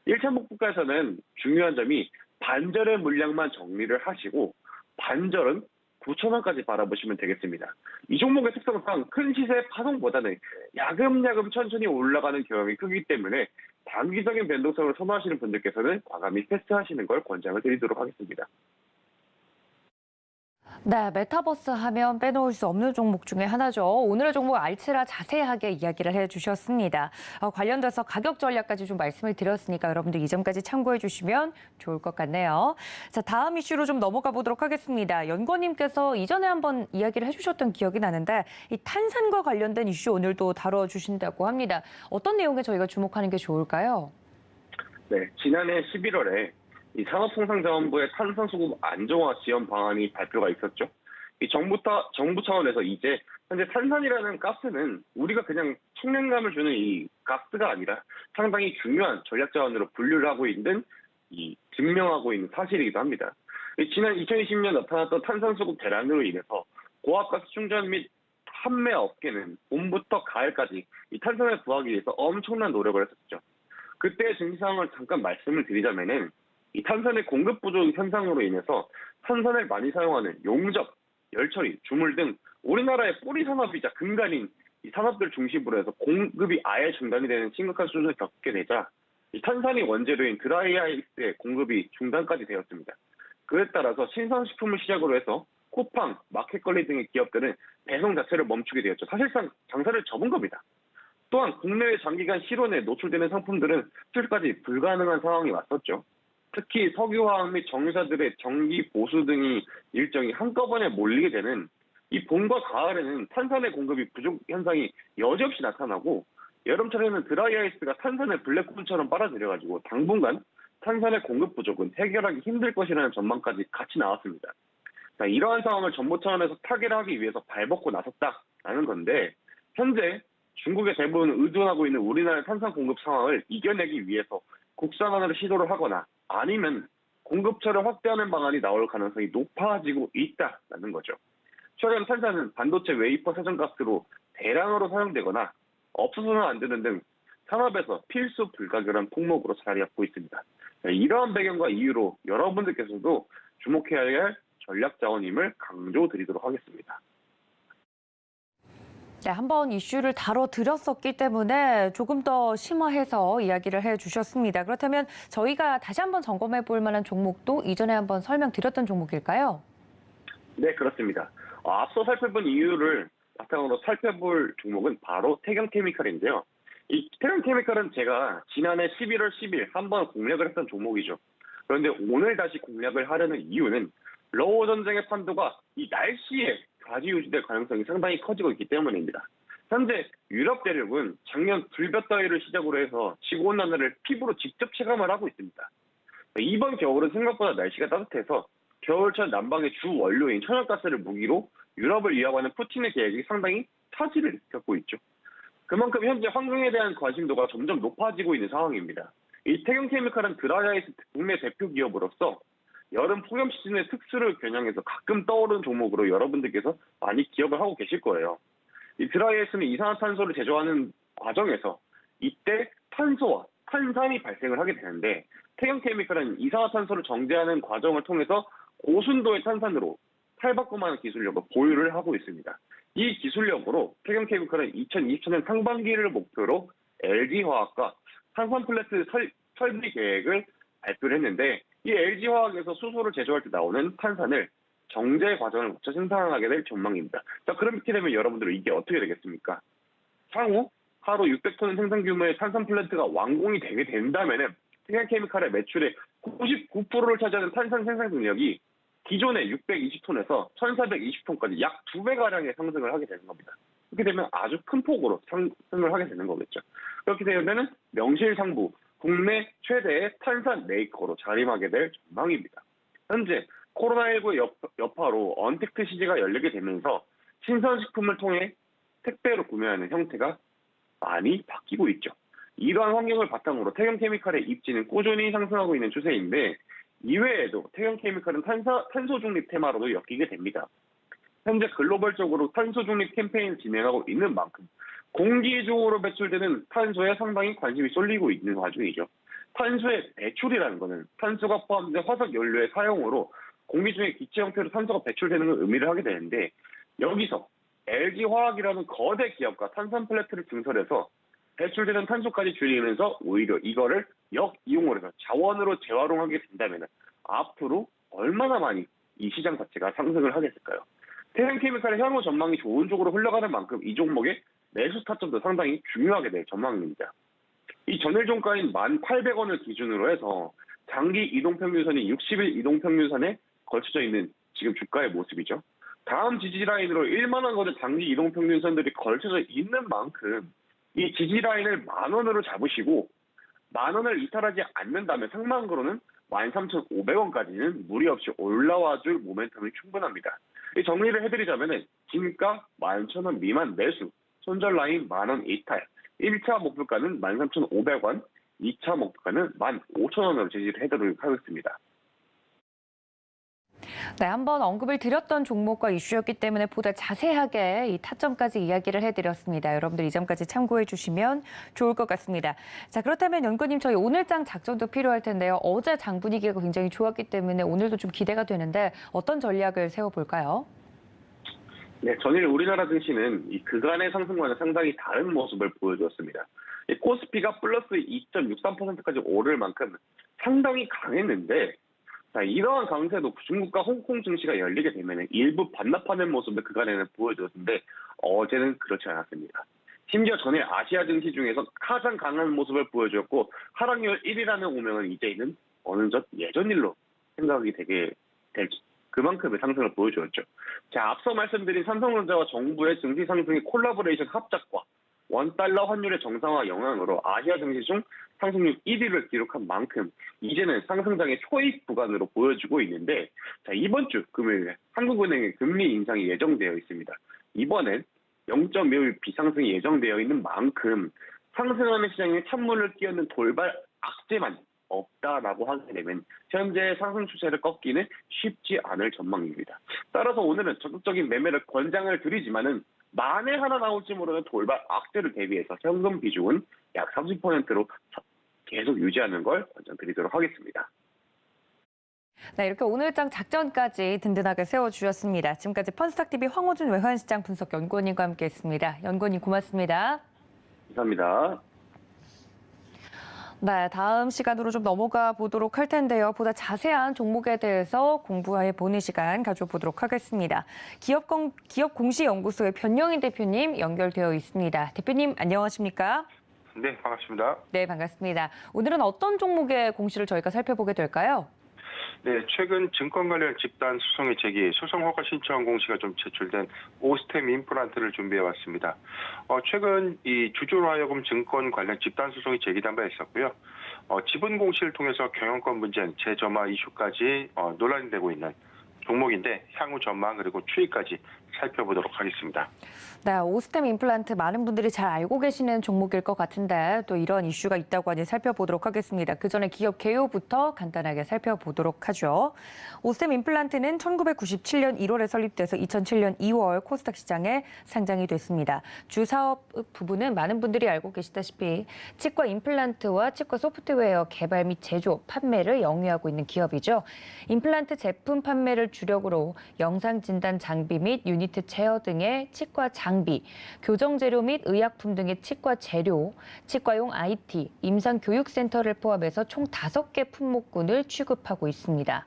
1차 목표가에서는 중요한 점이 반절의 물량만 정리를 하시고 반절은 9,000원까지 바라보시면 되겠습니다. 이 종목의 특성상 큰 시세 파동보다는 야금야금 천천히 올라가는 경향이 크기 때문에 단기적인 변동성을 선호하시는 분들께서는 과감히 패스하시는 걸 권장을 드리도록 하겠습니다. 네, 메타버스 하면 빼놓을 수 없는 종목 중에 하나죠. 오늘의 종목 알츠라 자세하게 이야기를 해주셨습니다. 관련돼서 가격 전략까지 좀 말씀을 드렸으니까 여러분들 이 점까지 참고해 주시면 좋을 것 같네요. 자, 다음 이슈로 좀 넘어가 보도록 하겠습니다. 연구원님께서 이전에 한번 이야기를 해주셨던 기억이 나는데 이 탄산과 관련된 이슈 오늘도 다뤄주신다고 합니다. 어떤 내용에 저희가 주목하는 게 좋을까요? 네, 지난해 11월에 이 산업통상자원부의 탄산수급 안정화 지원 방안이 발표가 있었죠. 이 정부 차원에서 이제 현재 탄산이라는 가스는 우리가 그냥 청량감을 주는 이 가스가 아니라 상당히 중요한 전략 자원으로 분류를 하고 있는 증명하고 있는 사실이기도 합니다. 지난 2020년 나타났던 탄산수급 대란으로 인해서 고압가스 충전 및 판매 업계는 봄부터 가을까지 이 탄산을 구하기 위해서 엄청난 노력을 했었죠. 그때의 증시 상황을 잠깐 말씀을 드리자면은 이 탄산의 공급 부족 현상으로 인해서 탄산을 많이 사용하는 용접, 열처리, 주물 등 우리나라의 뿌리 산업이자 근간인 이 산업들 중심으로 해서 공급이 아예 중단이 되는 심각한 수준을 겪게 되자 이 탄산이 원재료인 드라이아이스의 공급이 중단까지 되었습니다. 그에 따라서 신선식품을 시작으로 해서 쿠팡, 마켓컬리 등의 기업들은 배송 자체를 멈추게 되었죠. 사실상 장사를 접은 겁니다. 또한 국내외 장기간 실온에 노출되는 상품들은 수출까지 불가능한 상황이 왔었죠. 특히 석유화학 및 정유사들의 정기 보수 등이 일정이 한꺼번에 몰리게 되는 이 봄과 가을에는 탄산의 공급이 부족 현상이 여지없이 나타나고 여름철에는 드라이아이스가 탄산의 블랙홀처럼 빨아들여가지고 당분간 탄산의 공급 부족은 해결하기 힘들 것이라는 전망까지 같이 나왔습니다. 자, 이러한 상황을 정부 차원에서 타결하기 위해서 발벗고 나섰다라는 건데 현재 중국에 대부분 의존하고 있는 우리나라의 탄산 공급 상황을 이겨내기 위해서 국산화를 시도를 하거나 아니면 공급처를 확대하는 방안이 나올 가능성이 높아지고 있다는 거죠. 최근 탄산은 반도체 웨이퍼 세정가스로 대량으로 사용되거나 없어서는 안 되는 등 산업에서 필수 불가결한 품목으로 자리 잡고 있습니다. 이러한 배경과 이유로 여러분들께서도 주목해야 할 전략 자원임을 강조드리도록 하겠습니다. 네, 한번 이슈를 다뤄드렸었기 때문에 조금 더 심화해서 이야기를 해주셨습니다. 그렇다면 저희가 다시 한번 점검해 볼 만한 종목도 이전에 한번 설명드렸던 종목일까요? 네, 그렇습니다. 앞서 살펴본 이유를 바탕으로 살펴볼 종목은 바로 태경케미칼인데요. 이 태경케미칼은 제가 지난해 11월 10일 한번 공략을 했던 종목이죠. 그런데 오늘 다시 공략을 하려는 이유는 러워 전쟁의 판도가 이 날씨에 좌지우지될 가능성이 상당히 커지고 있기 때문입니다. 현재 유럽 대륙은 작년 불볕더위를 시작으로 해서 지구온난화를 피부로 직접 체감을 하고 있습니다. 이번 겨울은 생각보다 날씨가 따뜻해서 겨울철 난방의 주 원료인 천연가스를 무기로 유럽을 위협하는 푸틴의 계획이 상당히 차질을 겪고 있죠. 그만큼 현재 환경에 대한 관심도가 점점 높아지고 있는 상황입니다. 이 태경케미칼은 드라이아이스 국내 대표 기업으로서 여름 폭염 시즌의 특수를 겨냥해서 가끔 떠오르는 종목으로 여러분들께서 많이 기억을 하고 계실 거예요. 이 드라이아이스는 이산화탄소를 제조하는 과정에서 이때 탄소와 탄산이 발생을 하게 되는데 태경케미칼은 이산화탄소를 정제하는 과정을 통해서 고순도의 탄산으로 탈바꿈하는 기술력을 보유를 하고 있습니다. 이 기술력으로 태경케미칼은 2024년 상반기를 목표로 LG화학과 탄산 플래트 설비 계획을 발표를 했는데 이 LG화학에서 수소를 제조할 때 나오는 탄산을 정제 과정을 거쳐 생산하게 될 전망입니다. 자, 그렇게 되면 여러분들은 이게 어떻게 되겠습니까? 향후 하루 600톤 생산 규모의 탄산 플랜트가 완공이 되게 된다면은 태경케미칼의 매출의 99%를 차지하는 탄산 생산 능력이 기존의 620톤에서 1420톤까지 약 2배가량의 상승을 하게 되는 겁니다. 그렇게 되면 아주 큰 폭으로 상승을 하게 되는 거겠죠. 그렇게 되면 명실상부 국내 최대의 탄산 메이커로 자림하게 될 전망입니다. 현재 코로나19 여파로 언택트 시기가 열리게 되면서 신선식품을 통해 택배로 구매하는 형태가 많이 바뀌고 있죠. 이러한 환경을 바탕으로 태경케미칼의 입지는 꾸준히 상승하고 있는 추세인데 이외에도 태경케미칼은 탄소 중립 테마로도 엮이게 됩니다. 현재 글로벌적으로 탄소 중립 캠페인을 진행하고 있는 만큼 공기 중으로 배출되는 탄소에 상당히 관심이 쏠리고 있는 와중이죠. 탄소의 배출이라는 것은 탄소가 포함된 화석 연료의 사용으로 공기 중에 기체 형태로 탄소가 배출되는 걸 의미를 하게 되는데 여기서 LG화학이라는 거대 기업과 탄산 플레이트를 증설해서 배출되는 탄소까지 줄이면서 오히려 이거를 역이용을 해서 자원으로 재활용하게 된다면 앞으로 얼마나 많이 이 시장 자체가 상승을 하게 될까요? 태양케미칼의 향후 전망이 좋은 쪽으로 흘러가는 만큼 이 종목의 매수 타점도 상당히 중요하게 될 전망입니다. 이 전일 종가인 1,800원을 기준으로 해서 장기 이동평균선이 60일 이동평균선에 걸쳐져 있는 지금 주가의 모습이죠. 다음 지지라인으로 1만 원 거대 장기 이동평균선들이 걸쳐져 있는 만큼 이 지지라인을 10,000원으로 잡으시고 10,000원을 이탈하지 않는다면 상반기로는 13,500원까지는 무리 없이 올라와 줄 모멘텀이 충분합니다. 이 정리를 해드리자면 진가 11,000원 미만 매수, 손절 라인 10,000원 이탈, 1차 목표가는 13,500원, 2차 목표가는 15,000원으로 제시를 해드리도록 하겠습니다. 네, 한번 언급을 드렸던 종목과 이슈였기 때문에 보다 자세하게 이 타점까지 이야기를 해드렸습니다. 여러분들 이 점까지 참고해 주시면 좋을 것 같습니다. 자, 그렇다면 연구님 저희 오늘장 작전도 필요할 텐데요. 어제 장 분위기가 굉장히 좋았기 때문에 오늘도 좀 기대가 되는데 어떤 전략을 세워볼까요? 네, 전일 우리나라 증시는 이 그간의 상승과는 상당히 다른 모습을 보여주었습니다. 코스피가 플러스 2.63%까지 오를 만큼 상당히 강했는데 자, 이러한 강세도 중국과 홍콩 증시가 열리게 되면 일부 반납하는 모습을 그간에는 보여줬는데 어제는 그렇지 않았습니다. 심지어 전일 아시아 증시 중에서 가장 강한 모습을 보여주었고 하락률 1위라는 오명은 이제는 어느덧 예전 일로 생각이 되게 될 그만큼의 상승을 보여주었죠. 자, 앞서 말씀드린 삼성전자와 정부의 증시 상승의 콜라보레이션 합작과 원달러 환율의 정상화 영향으로 아시아 증시 중 상승률 1위를 기록한 만큼 이제는 상승장의 초입 구간으로 보여지고 있는데 자, 이번 주 금요일에 한국은행의 금리 인상이 예정되어 있습니다. 이번엔 0.25 비상승이 예정되어 있는 만큼 상승하는 시장에 찬물을 끼얹는 돌발 악재만 없다라고 하게 되면 현재 상승 추세를 꺾기는 쉽지 않을 전망입니다. 따라서 오늘은 적극적인 매매를 권장을 드리지만은 만에 하나 나올지 모르는 돌발 악재를 대비해서 현금 비중은 약 30%로 계속 유지하는 걸 권장드리도록 하겠습니다. 네, 이렇게 오늘장 작전까지 든든하게 세워주셨습니다. 지금까지 펀스탁TV 황호준 외환시장 분석 연구원님과 함께했습니다. 연구원님 고맙습니다. 감사합니다. 네, 다음 시간으로 좀 넘어가 보도록 할 텐데요. 보다 자세한 종목에 대해서 공부해 보는 시간 가져보도록 하겠습니다. 기업공시연구소의 변영인 대표님 연결되어 있습니다. 대표님 안녕하십니까? 네, 반갑습니다. 네, 반갑습니다. 오늘은 어떤 종목의 공시를 저희가 살펴보게 될까요? 네, 최근 증권 관련 집단 소송의 제기, 소송 허가 신청 공시가 좀 제출된 오스템 임플란트를 준비해왔습니다. 최근 이 주주로 하여금 증권 관련 집단 소송이 제기된 바 있었고요. 지분 공시를 통해서 경영권 문제, 재점화 이슈까지 논란이 되고 있는 종목인데 향후 전망 그리고 추이까지 살펴보도록 하겠습니다. 네, 오스템 임플란트 많은 분들이 잘 알고 계시는 종목일 것 같은데 또 이런 이슈가 있다고 하니 살펴보도록 하겠습니다. 그 전에 기업 개요부터 간단하게 살펴보도록 하죠. 오스템 임플란트는 1997년 1월에 설립돼서 2007년 2월 코스닥 시장에 상장이 됐습니다. 주 사업 부분은 많은 분들이 알고 계시다시피 치과 임플란트와 치과 소프트웨어 개발 및 제조, 판매를 영위하고 있는 기업이죠. 임플란트 제품 판매를 주력으로 영상 진단 장비 및 유니트 체어 등의 치과 장비, 교정 재료 및 의약품 등의 치과 재료, 치과용 IT, 임상교육센터를 포함해서 총 5개 품목군을 취급하고 있습니다.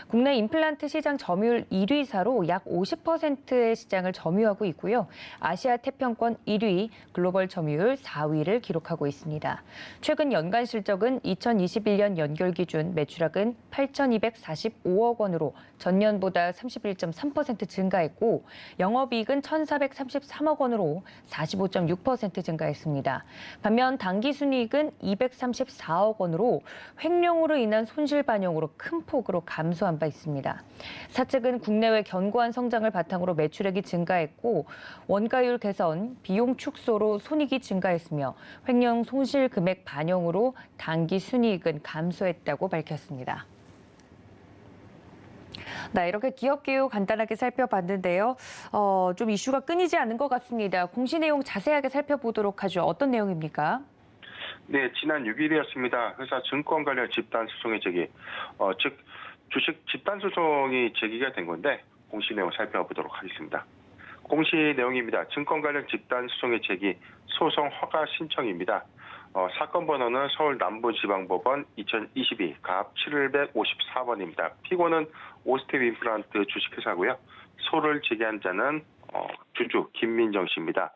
국내 임플란트 시장 점유율 1위사로 약 50%의 시장을 점유하고 있고요. 아시아 태평권 1위, 글로벌 점유율 4위를 기록하고 있습니다. 최근 연간 실적은 2021년 연결 기준 매출액은 8,245억 원으로 전년보다 31.3% 증가했고 영업이익은 1,433억 원으로 45.6% 증가했습니다. 반면 당기순이익은 234억 원으로 횡령으로 인한 손실 반영으로 큰 폭으로 감소한 바 있습니다. 사측은 국내외 견고한 성장을 바탕으로 매출액이 증가했고 원가율 개선, 비용 축소로 손익이 증가했으며 횡령 손실 금액 반영으로 당기순이익은 감소했다고 밝혔습니다. 네, 이렇게 기업 기후 간단하게 살펴봤는데요. 좀 이슈가 끊이지 않는 것 같습니다. 공시 내용 자세하게 살펴보도록 하죠. 어떤 내용입니까? 네, 지난 6일이었습니다. 회사 증권 관련 집단 소송의 제기, 즉 주식 집단 소송이 제기가 된 건데 공시 내용 살펴보도록 하겠습니다. 공시 내용입니다. 증권 관련 집단 소송의 제기, 소송 허가 신청입니다. 사건 번호는 서울 남부지방법원 2022 갑 754번입니다. 피고는 오스텝 임플란트 주식회사고요. 소를 제기한 자는 주주 김민정 씨입니다.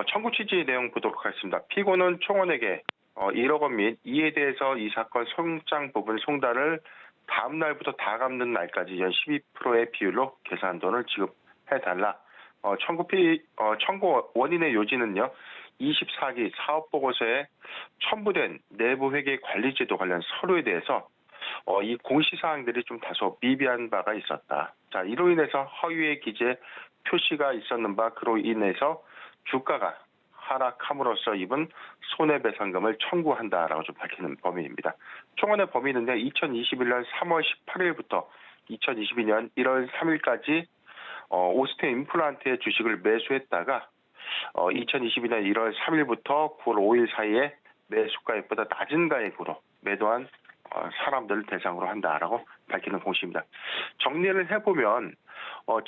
청구 취지 내용 보도록 하겠습니다. 피고는 총원에게 1억 원 및 이에 대해서 이 사건 송장 부분 송달을 다음 날부터 다 갚는 날까지 연 12%의 비율로 계산 돈을 지급해달라. 청구 원인의 요지는요. 24기 사업보고서에 첨부된 내부회계 관리제도 관련 서류에 대해서 이 공시사항들이 좀 다소 미비한 바가 있었다. 자, 이로 인해서 허위의 기재 표시가 있었는 바 그로 인해서 주가가 하락함으로써 입은 손해배상금을 청구한다라고 좀 밝히는 범위입니다. 총원의 범위는요. 2021년 3월 18일부터 2022년 1월 3일까지 오스템 임플란트의 주식을 매수했다가 2022년 1월 3일부터 9월 5일 사이에 매수가액보다 낮은 가액으로 매도한 사람들을 대상으로 한다라고 밝히는 공시입니다. 정리를 해보면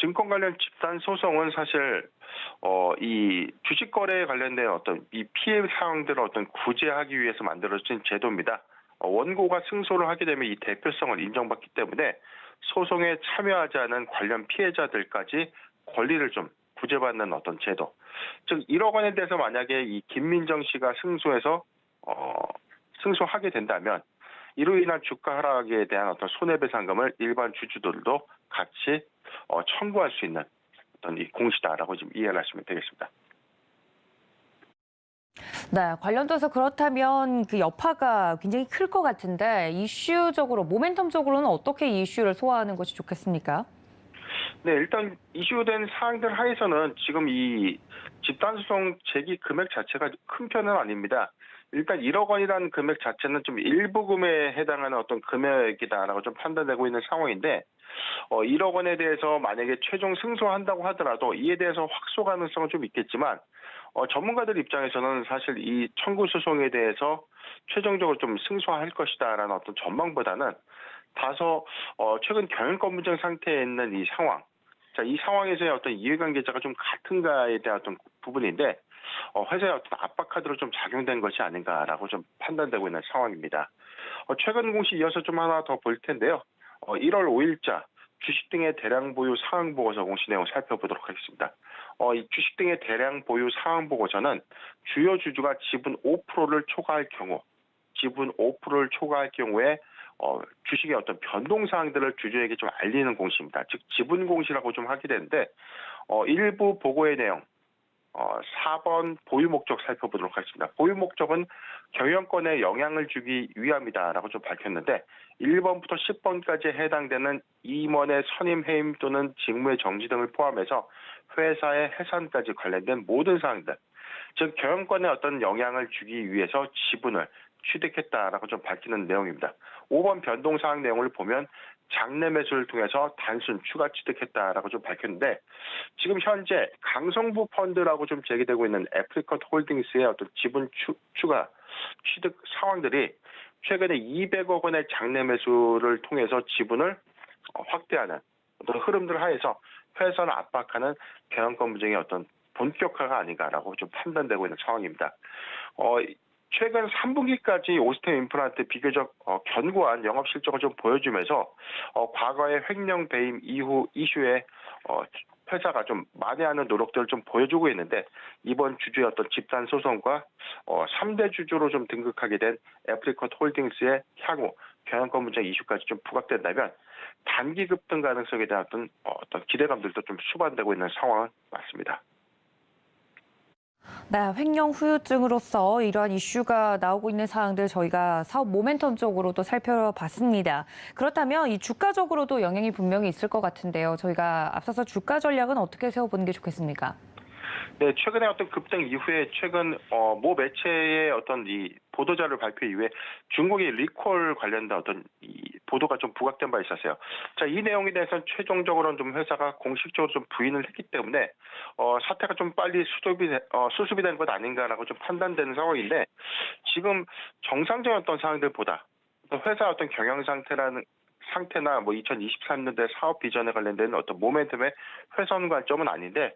증권 관련 집단 소송은 사실 이 주식 거래에 관련된 어떤 이 피해 사항들을 구제하기 위해서 만들어진 제도입니다. 원고가 승소를 하게 되면 이 대표성을 인정받기 때문에 소송에 참여하지 않은 관련 피해자들까지 권리를 좀 구제받는 어떤 제도. 즉 1억 원에 대해서 만약에 이 김민정 씨가 승소하게 된다면 이로 인한 주가 하락에 대한 어떤 손해배상금을 일반 주주들도 같이 청구할 수 있는 어떤 이 공시다라고 지금 이해를 하시면 되겠습니다. 네, 관련돼서 그렇다면 그 여파가 굉장히 클 것 같은데 이슈적으로, 모멘텀적으로는 어떻게 이 이슈를 소화하는 것이 좋겠습니까? 네, 일단 이슈된 사항들 하에서는 지금 이 집단소송 제기 금액 자체가 큰 편은 아닙니다. 일단 1억 원이라는 금액 자체는 좀 일부금에 해당하는 어떤 금액이다라고 좀 판단되고 있는 상황인데 1억 원에 대해서 만약에 최종 승소한다고 하더라도 이에 대해서 확소 가능성은 좀 있겠지만 전문가들 입장에서는 사실 이 청구 소송에 대해서 최종적으로 좀 승소할 것이다라는 어떤 전망보다는 다소 최근 경영권 분쟁 상태에 있는 이 상황, 자, 이 상황에서의 어떤 이해관계자가 좀 같은가에 대한 어떤 부분인데 회사의 어떤 압박 카드로 좀 작용된 것이 아닌가라고 좀 판단되고 있는 상황입니다. 최근 공시 이어서 좀 하나 더 볼 텐데요. 1월 5일자 주식 등의 대량 보유 상황 보고서 공시 내용 살펴보도록 하겠습니다. 이 주식 등의 대량 보유 상황 보고서는 주요 주주가 지분 5%를 초과할 경우에 주식의 어떤 변동 사항들을 주주에게 좀 알리는 공시입니다. 즉 지분 공시라고 좀 하게 되는데 일부 보고의 내용 4번 보유 목적 살펴보도록 하겠습니다. 보유 목적은 경영권에 영향을 주기 위함이다라고 좀 밝혔는데 1번부터 10번까지 해당되는 임원의 선임, 해임 또는 직무의 정지 등을 포함해서 회사의 해산까지 관련된 모든 사항들, 즉 경영권에 어떤 영향을 주기 위해서 지분을 취득했다라고 좀 밝히는 내용입니다. 5번 변동사항 내용을 보면 장내 매수를 통해서 단순 추가 취득했다라고 좀 밝혔는데 지금 현재 강성부 펀드라고 좀 제기되고 있는 애프리컷 홀딩스의 어떤 지분 추가 취득 상황들이 최근에 200억 원의 장내 매수를 통해서 지분을 확대하는 어떤 흐름들 하에서 회사를 압박하는 경영권 분쟁의 어떤 본격화가 아닌가라고 좀 판단되고 있는 상황입니다. 최근 3분기까지 오스템 임플란트 비교적 견고한 영업 실적을 좀 보여주면서 과거의 횡령 배임 이후 이슈에 회사가 좀 만회하는 노력들을 좀 보여주고 있는데, 이번 주주의 어떤 집단 소송과 3대 주주로 좀 등극하게 된 애프리컷 홀딩스의 향후 경영권 분쟁 이슈까지 좀 부각된다면 단기 급등 가능성에 대한 어떤 기대감들도 좀 수반되고 있는 상황은 맞습니다. 네, 횡령 후유증으로서 이러한 이슈가 나오고 있는 사항들 저희가 사업 모멘텀 쪽으로도 살펴봤습니다. 그렇다면 이 주가적으로도 영향이 분명히 있을 것 같은데요. 저희가 앞서서 주가 전략은 어떻게 세워보는 게 좋겠습니까? 네, 최근에 어떤 급등 이후에 최근 모 매체의 어떤 이 보도자료 발표 이후에 중국의 리콜 관련된 어떤 이 보도가 좀 부각된 바 있었어요. 자, 이 내용에 대해서는 최종적으로는 좀 회사가 공식적으로 좀 부인을 했기 때문에 사태가 좀 빨리 수습이 된 것 아닌가라고 좀 판단되는 상황인데, 지금 정상적인 어떤 상황들보다 회사 어떤 경영 상태나 뭐 2023년대 사업 비전에 관련된 어떤 모멘텀의 훼손 관점은 아닌데,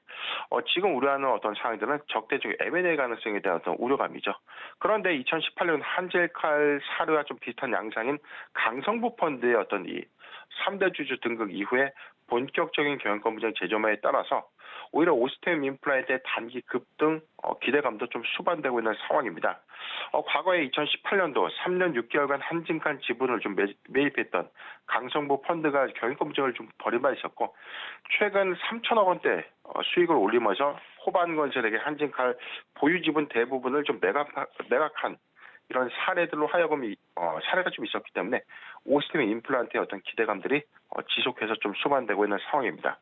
지금 우려하는 어떤 상황들은 적대적 M&A 가능성에 대한 어떤 우려감이죠. 그런데 2018년 한젤칼 사르와 좀 비슷한 양상인 강성부 펀드의 어떤 이 3대 주주 등극 이후에 본격적인 경영권 분쟁 재점화에 따라서 오히려 오스템 임플란트의 단기 급등 기대감도 좀 수반되고 있는 상황입니다. 과거에 2018년도 3년 6개월간 한진칸 지분을 좀 매입했던 강성부 펀드가 경영권 분쟁을 좀 벌인 바 있었고, 최근 3천억 원대 수익을 올리면서 호반건설에게 한진칼 보유 지분 대부분을 좀 매각한 이런 사례들로 하여금 사례가 좀 있었기 때문에 오스템 임플란트의 어떤 기대감들이 지속해서 좀 수반되고 있는 상황입니다.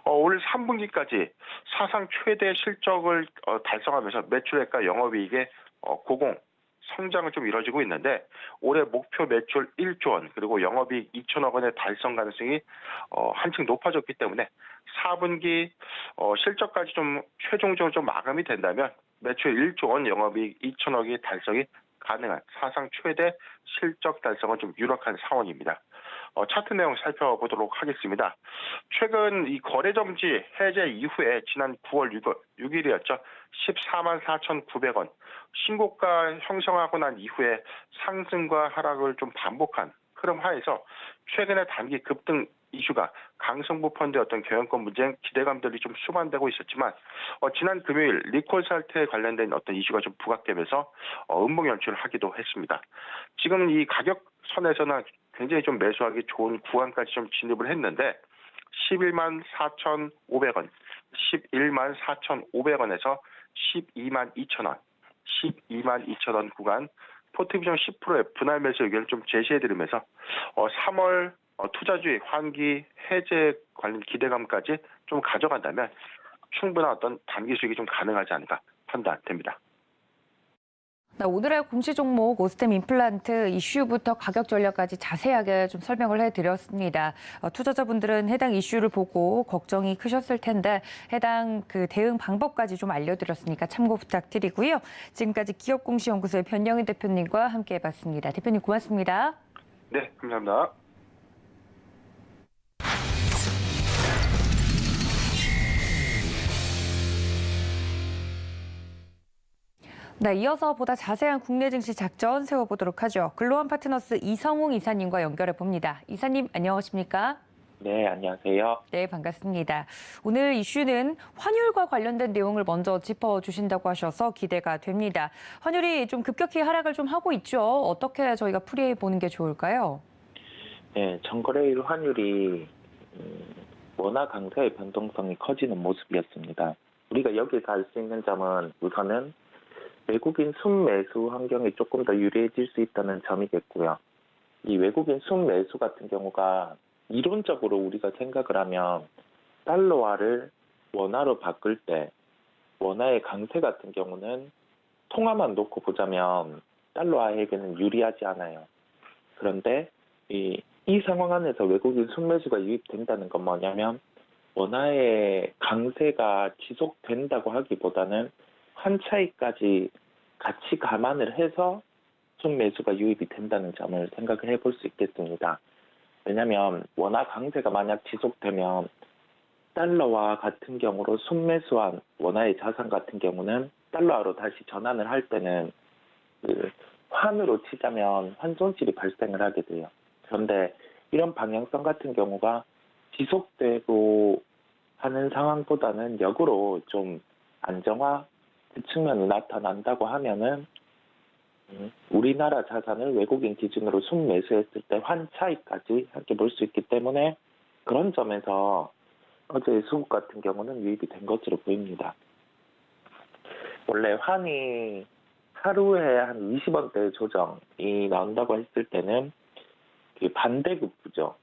올 3분기까지 사상 최대 실적을 달성하면서 매출액과 영업이익의 고공 성장을 좀 이뤄지고 있는데, 올해 목표 매출 1조 원 그리고 영업이익 2천억 원의 달성 가능성이 한층 높아졌기 때문에 4분기 실적까지 좀 최종적으로 좀 마감이 된다면 매출 1조 원 영업이익 2천억이 달성이 가능한 사상 최대 실적 달성은 좀 유력한 상황입니다. 차트 내용 살펴보도록 하겠습니다. 최근 이 거래정지 해제 이후에 지난 9월 6일이었죠. 14만 4,900원. 신고가 형성하고 난 이후에 상승과 하락을 좀 반복한 흐름 하에서 최근에 단기 급등 이슈가 강성부 펀드의 어떤 경영권 분쟁 기대감들이 좀 수반되고 있었지만, 지난 금요일 리콜 사태에 관련된 어떤 이슈가 좀 부각되면서 음봉 연출을 하기도 했습니다. 지금 이 가격선에서는 굉장히 좀 매수하기 좋은 구간까지 좀 진입을 했는데, 11만 4,500원, 11만 4,500원에서 12만 2천원, 12만 2천원 구간 포트비전 10%의 분할 매수 의견을 좀 제시해드리면서 3월 투자주의 환기 해제 관련 기대감까지 좀 가져간다면 충분한 어떤 단기 수익이 좀 가능하지 않을까 판단됩니다. 네, 오늘의 공시 종목 오스템 임플란트 이슈부터 가격 전략까지 자세하게 좀 설명을 해드렸습니다. 투자자분들은 해당 이슈를 보고 걱정이 크셨을 텐데 해당 그 대응 방법까지 좀 알려드렸으니까 참고 부탁드리고요. 지금까지 기업공시연구소의 변영인 대표님과 함께해봤습니다. 대표님 고맙습니다. 네, 감사합니다. 네, 이어서 보다 자세한 국내 증시 작전 세워보도록 하죠. 글로원 파트너스 이성웅 이사님과 연결해 봅니다. 이사님 안녕하십니까? 네, 안녕하세요. 네, 반갑습니다. 오늘 이슈는 환율과 관련된 내용을 먼저 짚어주신다고 하셔서 기대가 됩니다. 환율이 좀 급격히 하락을 좀 하고 있죠. 어떻게 저희가 풀이해 보는 게 좋을까요? 네, 전거래일 환율이 원화 강세의 변동성이 커지는 모습이었습니다. 우리가 여기서 알 수 있는 점은 우선은 외국인 순매수 환경이 조금 더 유리해질 수 있다는 점이겠고요. 이 외국인 순매수 같은 경우가 이론적으로 우리가 생각을 하면 달러화를 원화로 바꿀 때 원화의 강세 같은 경우는 통화만 놓고 보자면 달러화에게는 유리하지 않아요. 그런데 이 상황 안에서 외국인 순매수가 유입된다는 건 뭐냐면 원화의 강세가 지속된다고 하기보다는 한 차이까지 같이 감안을 해서 순매수가 유입이 된다는 점을 생각을 해볼 수 있겠습니다. 왜냐하면 원화 강세가 만약 지속되면 달러와 같은 경우로 순매수한 원화의 자산 같은 경우는 달러화로 다시 전환을 할 때는 그 환으로 치자면 환 손실이 발생을 하게 돼요. 그런데 이런 방향성 같은 경우가 지속되고 하는 상황보다는 역으로 좀 안정화 그 측면이 나타난다고 하면은 우리나라 자산을 외국인 기준으로 순매수했을 때 환 차익까지 함께 볼 수 있기 때문에 그런 점에서 어제의 수급 같은 경우는 유입이 된 것으로 보입니다. 원래 환이 하루에 한 20원대 조정이 나온다고 했을 때는 그 반대급부죠.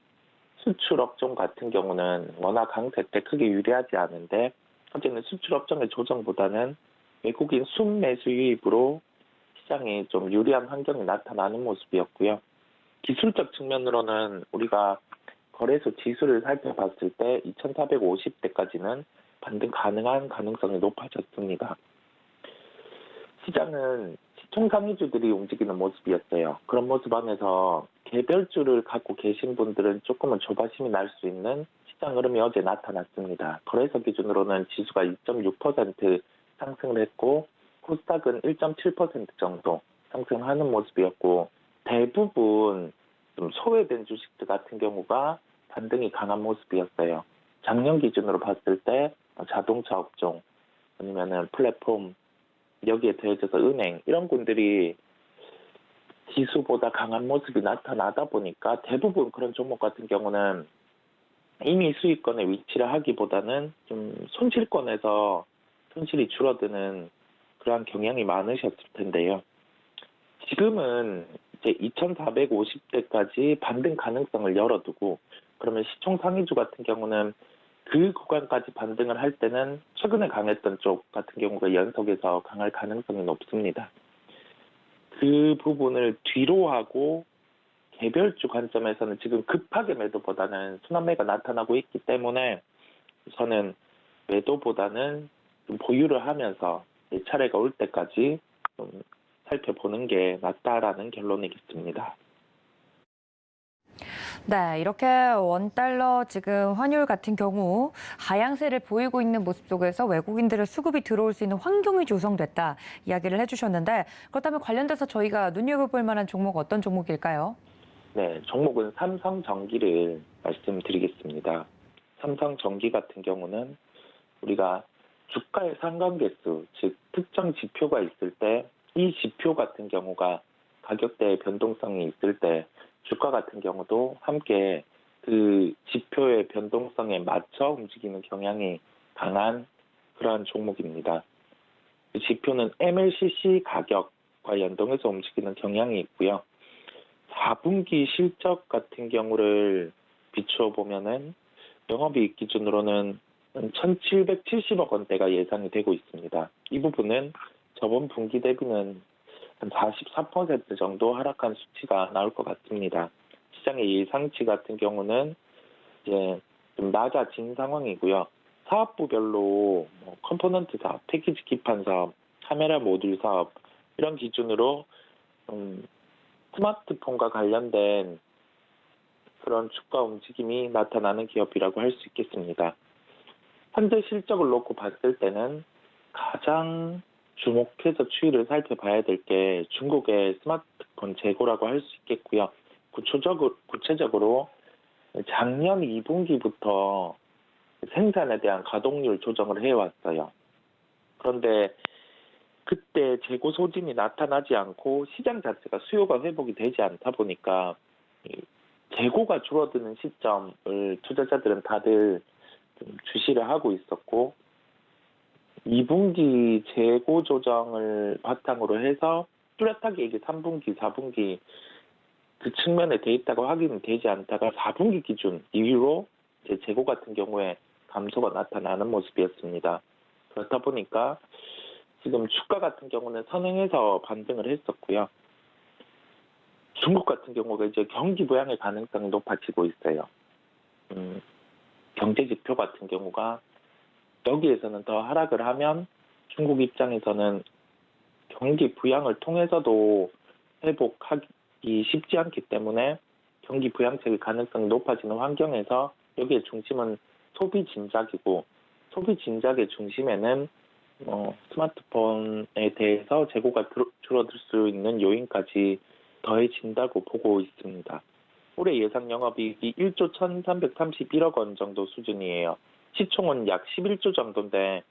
수출 업종 같은 경우는 워낙 강세 때 크게 유리하지 않은데 어제는 수출 업종의 조정보다는 외국인 순매수 유입으로 시장이 좀 유리한 환경이 나타나는 모습이었고요. 기술적 측면으로는 우리가 거래소 지수를 살펴봤을 때 2450대까지는 반등 가능한 가능성이 높아졌습니다. 시장은 시총상위주들이 움직이는 모습이었어요. 그런 모습 안에서 개별주를 갖고 계신 분들은 조금은 조바심이 날 수 있는 시장 흐름이 어제 나타났습니다. 거래소 기준으로는 지수가 2.6% 상승을 했고 코스닥은 1.7% 정도 상승하는 모습이었고 대부분 좀 소외된 주식들 같은 경우가 반등이 강한 모습이었어요. 작년 기준으로 봤을 때 자동차 업종 아니면은 플랫폼 여기에 더해져서 은행 이런 분들이 지수보다 강한 모습이 나타나다 보니까 대부분 그런 종목 같은 경우는 이미 수익권에 위치를 하기보다는 좀 손실권에서 손실이 줄어드는 그러한 경향이 많으셨을 텐데요. 지금은 이제 2450대까지 반등 가능성을 열어두고 그러면 시총 상위주 같은 경우는 그 구간까지 반등을 할 때는 최근에 강했던 쪽 같은 경우가 연속해서 강할 가능성이 높습니다. 그 부분을 뒤로 하고 개별주 관점에서는 지금 급하게 매도보다는 순환매가 나타나고 있기 때문에 우선은 매도보다는 좀 보유를 하면서 내 차례가 올 때까지 좀 살펴보는 게 낫다라는 결론이겠습니다. 네, 이렇게 원달러 지금 환율 같은 경우 하향세를 보이고 있는 모습 속에서 외국인들의 수급이 들어올 수 있는 환경이 조성됐다 이야기를 해주셨는데 그렇다면 관련돼서 저희가 눈여겨볼 만한 종목 어떤 종목일까요? 네, 종목은 삼성전기를 말씀드리겠습니다. 삼성전기 같은 경우는 우리가 주가의 상관계수, 즉 특정 지표가 있을 때 이 지표 같은 경우가 가격대의 변동성이 있을 때 주가 같은 경우도 함께 그 지표의 변동성에 맞춰 움직이는 경향이 강한 그러한 종목입니다. 그 지표는 MLCC 가격과 연동해서 움직이는 경향이 있고요. 4분기 실적 같은 경우를 비추어 보면은 영업이익 기준으로는 1,770억 원대가 예상이 되고 있습니다. 이 부분은 저번 분기 대비는 한 44% 정도 하락한 수치가 나올 것 같습니다. 시장의 예상치 같은 경우는 이제 좀 낮아진 상황이고요. 사업부별로 컴포넌트 사업, 패키지 기판 사업, 카메라 모듈 사업 이런 기준으로 스마트폰과 관련된 그런 주가 움직임이 나타나는 기업이라고 할 수 있겠습니다. 현재 실적을 놓고 봤을 때는 가장 주목해서 추이를 살펴봐야 될 게 중국의 스마트폰 재고라고 할 수 있겠고요. 구체적으로 작년 2분기부터 생산에 대한 가동률 조정을 해왔어요. 그런데 그때 재고 소진이 나타나지 않고 시장 자체가 수요가 회복이 되지 않다 보니까 재고가 줄어드는 시점을 투자자들은 다들 좀 주시를 하고 있었고 2분기 재고 조정을 바탕으로 해서 뚜렷하게 이게 3분기, 4분기 그 측면에 돼 있다고 확인이 되지 않다가 4분기 기준 이후로 이제 재고 같은 경우에 감소가 나타나는 모습이었습니다. 그렇다 보니까 지금 주가 같은 경우는 선행해서 반등을 했었고요. 중국 같은 경우가 이제 경기 부양의 가능성이 높아지고 있어요. 경제 지표 같은 경우가 여기에서는 더 하락을 하면 중국 입장에서는 경기 부양을 통해서도 회복하기 쉽지 않기 때문에 경기 부양책의 가능성이 높아지는 환경에서 여기에 중심은 소비 진작이고 소비 진작의 중심에는 스마트폰에 대해서 재고가 줄어들 수 있는 요인까지 더해진다고 보고 있습니다. 올해 예상 영업이익이 1조 1,331억 원 정도 수준이에요. 시총은 약 11조 정도인데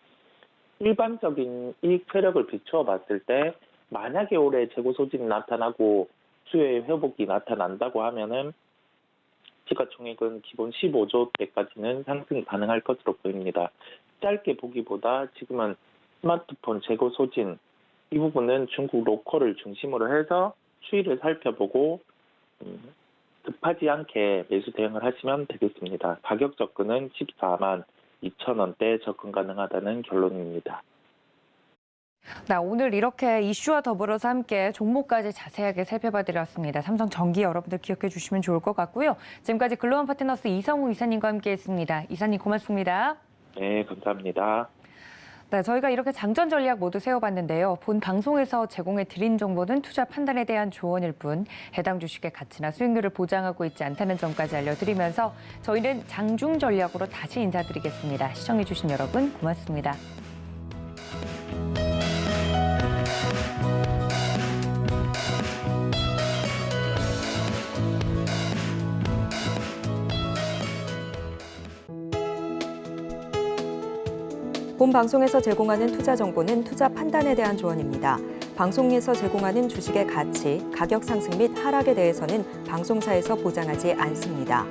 일반적인 이익 세력을 비추어 봤을 때 만약에 올해 재고 소진이 나타나고 수요의 회복이 나타난다고 하면은 시가총액은 기본 15조 대까지는 상승이 가능할 것으로 보입니다. 짧게 보기보다 지금은 스마트폰 재고 소진 이 부분은 중국 로컬을 중심으로 해서 추이를 살펴보고 급하지 않게 매수 대응을 하시면 되겠습니다. 가격 접근은 14만 2천 원대 접근 가능하다는 결론입니다. 네, 오늘 이렇게 이슈와 더불어서 함께 종목까지 자세하게 살펴봐드렸습니다. 삼성전기 여러분들 기억해 주시면 좋을 것 같고요. 지금까지 글로벌 파트너스 이성우 이사님과 함께했습니다. 이사님 고맙습니다. 네, 감사합니다. 네, 저희가 이렇게 장전 전략 모두 세워봤는데요. 본 방송에서 제공해 드린 정보는 투자 판단에 대한 조언일 뿐 해당 주식의 가치나 수익률을 보장하고 있지 않다는 점까지 알려드리면서 저희는 장중 전략으로 다시 인사드리겠습니다. 시청해 주신 여러분 고맙습니다. 본 방송에서 제공하는 투자 정보는 투자 판단에 대한 조언입니다. 방송에서 제공하는 주식의 가치, 가격 상승 및 하락에 대해서는 방송사에서 보장하지 않습니다.